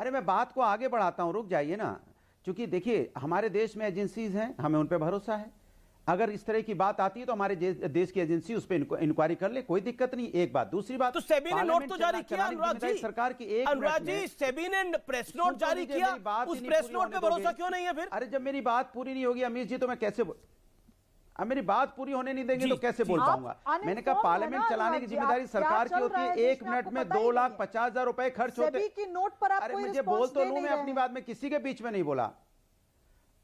अरे मैं बात को आगे बढ़ाता हूं, रुक जाइए ना। क्योंकि देखिए हमारे देश में एजेंसीज हैं, हमें उन पे भरोसा है। अगर इस तरह की बात आती है तो हमारे देश की एजेंसी उस पर इंक्वायरी कर ले, कोई दिक्कत नहीं। एक बात। दूसरी बात, तो सेबी ने नोट तो जारी किया अनुराग जी, सरकार की एक अनुराग जी, सेबी ने प्रेस नोट जारी किया, उस प्रेस नोट पे भरोसा क्यों नहीं है फिर? अरे जब मेरी बात पूरी नहीं होगी अमीश जी तो मैं कैसे, अब मेरी बात पूरी होने नहीं देंगे तो कैसे बोल पाऊंगा? मैंने कहा पार्लियामेंट चलाने की जिम्मेदारी सरकार की होती है। 1 मिनट में 2,50,000 रुपए खर्च होते। की नोट पर आप अरे मुझे बोल तो लूं, मैं अपनी बात में किसी के बीच में नहीं बोला।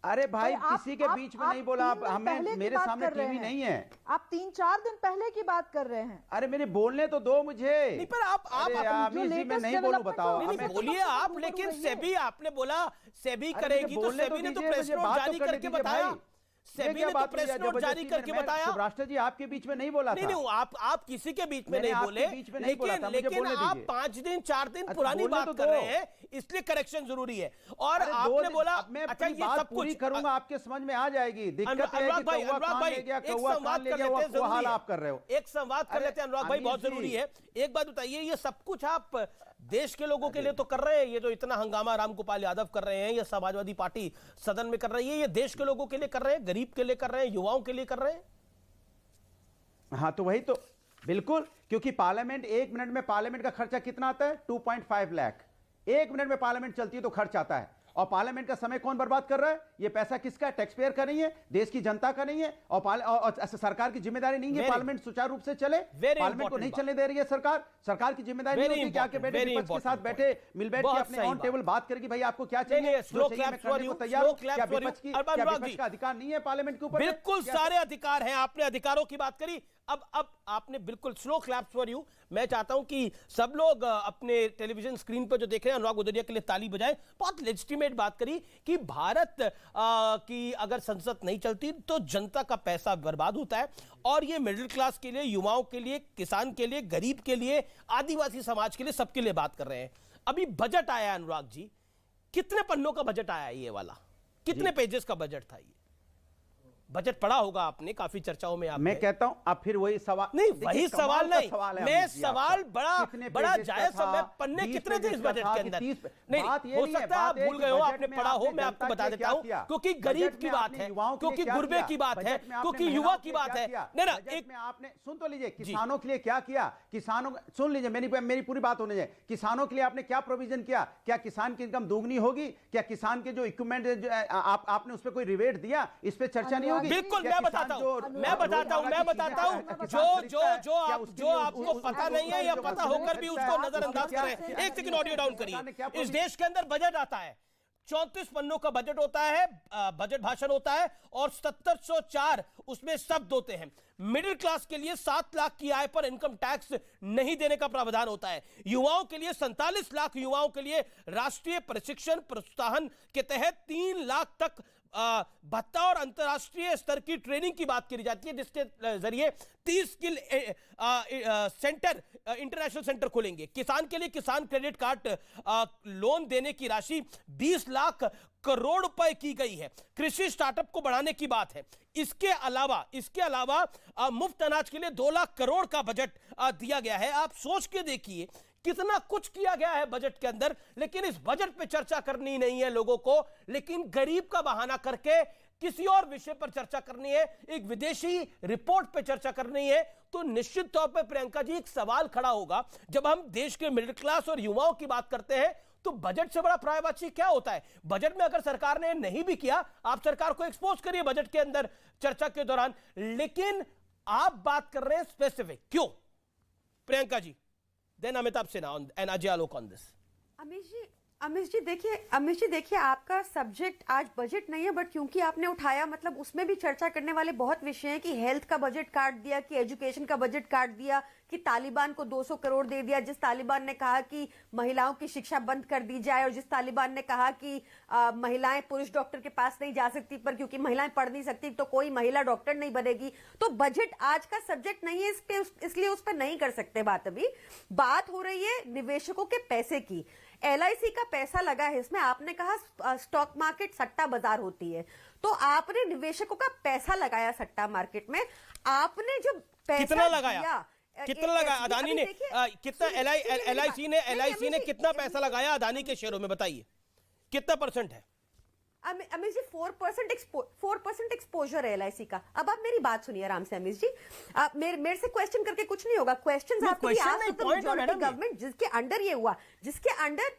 अरे भाई आप- किसी के आप- बीच में आप नहीं बोला। 3 दिन हमें पहले की मेरे बात सामने कर रहे टीवी हैं। नहीं है। आप 3-4 दिन पहले की बात कर रहे हैं। अरे मेरे बोलने तो दो मुझे। नहीं पर आप अरे अपनी अमीर जी, मैं नहीं बोलूं, बताओ। नहीं, हमें- बोलिए आप, लेकिन सेबी आपने बोला सेबी अरे करेगी, तो बोलने सेबी ने तो दीजिए, प्रेस मुझे नोट बात तो जारी करने करके दीजिए बताया। भाई। ये सेबी क्या ने तो बात प्रेस हुई है? नोट जारी जबरदस्ती करके मैं- बताया। राष्ट्र जी आपके बीच में नहीं बोला था। नहीं आप किसी के बीच में मैंने नहीं आपके बोले, बीच में नहीं बोला था, मुझे लेकिन बोलने आप दीजिए। 5 दिन 4 दिन अच्छा, पुरानी बोलने बात तो कर दो। रहे हैं, इसलिए करेक्शन जरूरी है। और अरे आपने बोला मैं अच्छा अपनी ये बात सब पूरी कुछ करूंगा, आपके समझ में आ जाएगी। दिक्कत है कि अनुराग भाई कौवा कान ले गया, एक कौवा संवाद कान ले कर गया, लेते हैं, वो जरूरी हाल है। आप कर रहे हो। एक संवाद कर अरे, लेते हैं अनुराग भाई, बहुत अमीर जी। जरूरी है। एक बात बताइए, ये सब कुछ आप देश के लोगों के लिए तो कर रहे हैं, ये जो इतना हंगामा रामगोपाल यादव कर रहे हैं, ये समाजवादी पार्टी सदन में कर रही है, ये देश के लोगों के लिए कर रहे हैं, गरीब के लिए कर रहे हैं, युवाओं के लिए कर रहे हैं। हाँ तो वही तो, बिल्कुल, क्योंकि पार्लियामेंट 1 मिनट में पार्लियामेंट का खर्चा कितना आता है? 2.5 लाख। 1 मिनट में पार्लियामेंट चलती है तो खर्च आता है। और पार्लियामेंट का समय कौन बर्बाद कर रहा है? ये पैसा किसका है? टैक्स पेयर का नहीं है, देश की जनता का नहीं है। और सरकार की जिम्मेदारी नहीं है पार्लियामेंट सुचारू रूप से चले। पार्लियामेंट को नहीं चलने दे रही है सरकार। सरकार की जिम्मेदारी नहीं होती कि आके बैठे विपक्ष के साथ बैठे मिल बैठ के अपने ऑन टेबल बात करेगी, भाई आपको क्या चाहिए, जो चाहिए मैं करने को तैयार हूं। क्या विपक्ष का अधिकार नहीं है पार्लियामेंट के ऊपर? बिल्कुल सारे अधिकार हैं। आपने अधिकारों की बात करी, अब आपने बिल्कुल स्लो क्लैप्स फॉर यू। मैं चाहता हूं कि सब लोग अपने टेलीविजन स्क्रीन पर जो देख रहे हैं, अनुराग गुदरिया के लिए ताली बजाएं। बहुत लेजिटिमेट बात करी कि भारत की अगर संसद नहीं चलती तो जनता का पैसा बर्बाद होता है, और ये मिडिल क्लास के लिए, युवाओं के लिए, किसान के लिए, गरीब के लिए, आदिवासी समाज के लिए, सबके लिए बात कर रहे हैं। अभी बजट आया अनुराग जी, कितने पन्नों का बजट आया ये वाला? कितने पेजेस का बजट था ये? बजट पढ़ा होगा आपने, काफी चर्चाओं में आपने। मैं कहता हूं अब फिर वही सवाल नहीं, वही सवाल नहीं, मैं सवाल बड़ा पेजेस जायज का समय, था, पन्ने 20 कितने थे इस पेजेस का बजट था के कि अंदर? 30 नहीं, बात ये हो नहीं है, सकता है आप बात भूल है गए कि हो, बजट आपने में पढ़ा हो, आपने मैं आपको जनता बता के लिए देता क्या हूं, किया? क्योंकि बजट गरीब में की बात आपने है, युवाओं के लिए क्योंकि क्या गुर्बे किया? की बात है, बजट में आपने क्योंकि महिलाओं युवा के की लिए बात क्या है। किया? नहीं ना, बजट एक में आपने सुन तो लीजिए, किसानों के लिए क्या किया? किसानों सुन लीजिए, मेरी पूरी बात होने जाए। किसानों के लिए आपने क्या प्रोविजन किया? क्या किसान की इनकम दोगुनी होगी? क्या किसान के जो इक्विपमेंट आपने उस पर कोई रिबेट दिया? इस पे चर्चा नहीं होगी? बिल्कुल, मैं बताता हूं, जो आपको पता नहीं है या पता होकर भी उसको नजरअंदाज करें। एक सेकंड ऑडियो डाउन करिए। इस देश के अंदर बजट आता है, 34 पन्नों का बजट होता है, बजट भाषण होता है, और 7704 उसमें शब्द होते हैं। मिडिल क्लास के लिए 7 लाख की आय पर इनकम टैक्स नहीं देने का प्रावधान होता है। युवाओं के लिए 47 लाख युवाओं के लिए राष्ट्रीय प्रशिक्षण प्रोत्साहन के तहत 3 लाख तक भत्ता और अंतर्राष्ट्रीय स्तर की ट्रेनिंग की बात की जाती है, जिसके जरिए 30 स्किल सेंटर, इंटरनेशनल सेंटर खोलेंगे। किसान के लिए किसान क्रेडिट कार्ड लोन देने की राशि 20 लाख करोड़ रुपए की गई है। कृषि स्टार्टअप को बढ़ाने की बात है। इसके अलावा मुफ्त अनाज के लिए 2 लाख करोड़ का बजट दिया गया है। आप सोच के देखिए कितना कुछ किया गया है बजट के अंदर, लेकिन इस बजट पे चर्चा करनी नहीं है लोगों को, लेकिन गरीब का बहाना करके किसी और विषय पर चर्चा करनी है, एक विदेशी रिपोर्ट पे चर्चा करनी है। तो निश्चित तौर पे प्रियंका जी, एक सवाल खड़ा होगा, जब हम देश के मिडिल क्लास और युवाओं की बात करते हैं तो बजट से बड़ा प्राइवेसी क्या होता है? बजट में अगर सरकार ने नहीं भी किया, आप सरकार को एक्सपोज करिए बजट के अंदर चर्चा के दौरान, लेकिन आप बात कर रहे हैं स्पेसिफिक। क्यों Priyanka ji? Then Amitabh Sinha and Ajay Alok on this. Amish ji देखिए, आपका सब्जेक्ट आज बजट नहीं है, बट क्योंकि आपने उठाया, मतलब उसमें भी चर्चा करने वाले बहुत विषय हैं कि हेल्थ का बजट काट दिया, कि एजुकेशन का बजट काट दिया, कि तालिबान को 200 करोड़ दे दिया, जिस तालिबान ने कहा कि महिलाओं की शिक्षा बंद कर दी जाए, और जिस तालिबान ने कहा कि महिलाएं पुरुष डॉक्टर के पास नहीं जा सकती, पर क्योंकि महिलाएं पढ़ नहीं सकती तो कोई महिला डॉक्टर नहीं बनेगी। तो बजट आज का सब्जेक्ट नहीं है, इसलिए उस पर नहीं कर सकते बात। अभी बात हो रही है निवेशकों के पैसे की। LIC का पैसा लगा है इसमें। आपने कहा स्टॉक मार्केट सट्टा बाजार होती है, तो आपने निवेशकों का पैसा लगाया सट्टा मार्केट में। आपने जो पैसा कितना लगाया, कितना लगाया अदानी ने? कितना LIC ने कितना पैसा लगाया अदानी के शेयरों में? बताइए कितना परसेंट है? अमिश जी 4% एक्सपोजर है LIC का। अब आप मेरी बात सुनिए आराम से अमिश जी। आप मेरे से क्वेश्चन करके कुछ नहीं होगा। क्वेश्चन गवर्नमेंट जिसके अंडर ये हुआ, जिसके under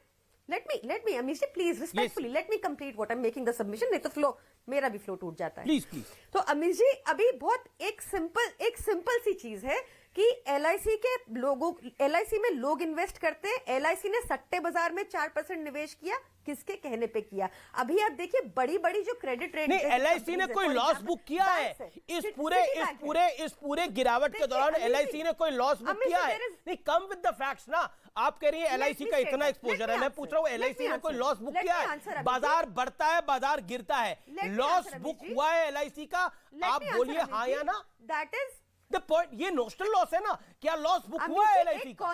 let me Amish ji please respectfully let me complete what I am making the submission, नहीं तो फ्लो मेरा भी फ्लो टूट जाता है। प्लीज। तो अमिश जी अभी बहुत एक सिंपल सी चीज है कि LIC के लोगों, LIC में लोग इन्वेस्ट करते हैं। LIC ने सट्टे बाजार में 4% निवेश किया, किसके कहने पे किया? अभी आप देखिए बड़ी बड़ी जो क्रेडिट रेट, नहीं LIC ने कोई लॉस बुक किया है इस पूरे गिरावट के दौरान? LIC ने कोई लॉस बुक किया है? नहीं, कम विद द फैक्ट्स ना। आप कह रही है LIC का इतना एक्सपोजर है, मैं पूछ रहा हूँ LIC ने कोई लॉस बुक किया है? बाजार बढ़ता है, बाजार गिरता है, लॉस बुक हुआ है LIC का? आप बोलिए हाँ या ना। That is the point. ये नोशनल लॉस है ना, क्या लॉस बुक हुआ है LIC का?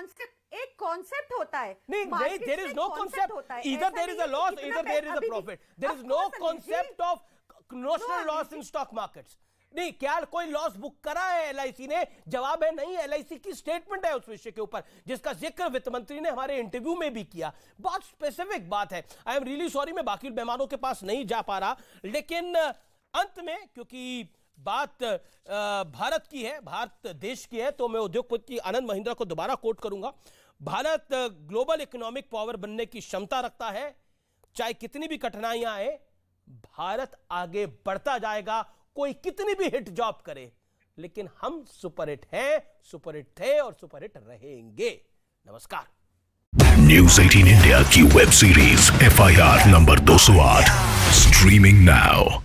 एक कॉन्सेप्ट होता है, नहीं, there is no concept. Either there is a loss, either there is a profit. There is no concept of notional loss in stock markets. नहीं, क्या कोई लॉस बुक करा है LIC ने? जवाब है नहीं। LIC की स्टेटमेंट है उस विषय के ऊपर, जिसका जिक्र वित्त मंत्री ने हमारे इंटरव्यू में भी किया। बहुत स्पेसिफिक बात है। आई एम रियली सॉरी, मैं बाकी मेहमानों के पास नहीं जा पा रहा, लेकिन अंत में क्योंकि बात भारत की है, भारत देश की है, तो मैं उद्योगपति आनंद महिंद्रा को दोबारा कोट करूंगा। भारत ग्लोबल इकोनॉमिक पावर बनने की क्षमता रखता है। चाहे कितनी भी कठिनाइयां आए, भारत आगे बढ़ता जाएगा, कोई कितनी भी हिट जॉब करे। लेकिन हम सुपरहिट हैं, सुपरहिट थे और सुपरहिट रहेंगे। नमस्कार। न्यूज़ 18 इंडिया की web series FIR number 208 streaming now.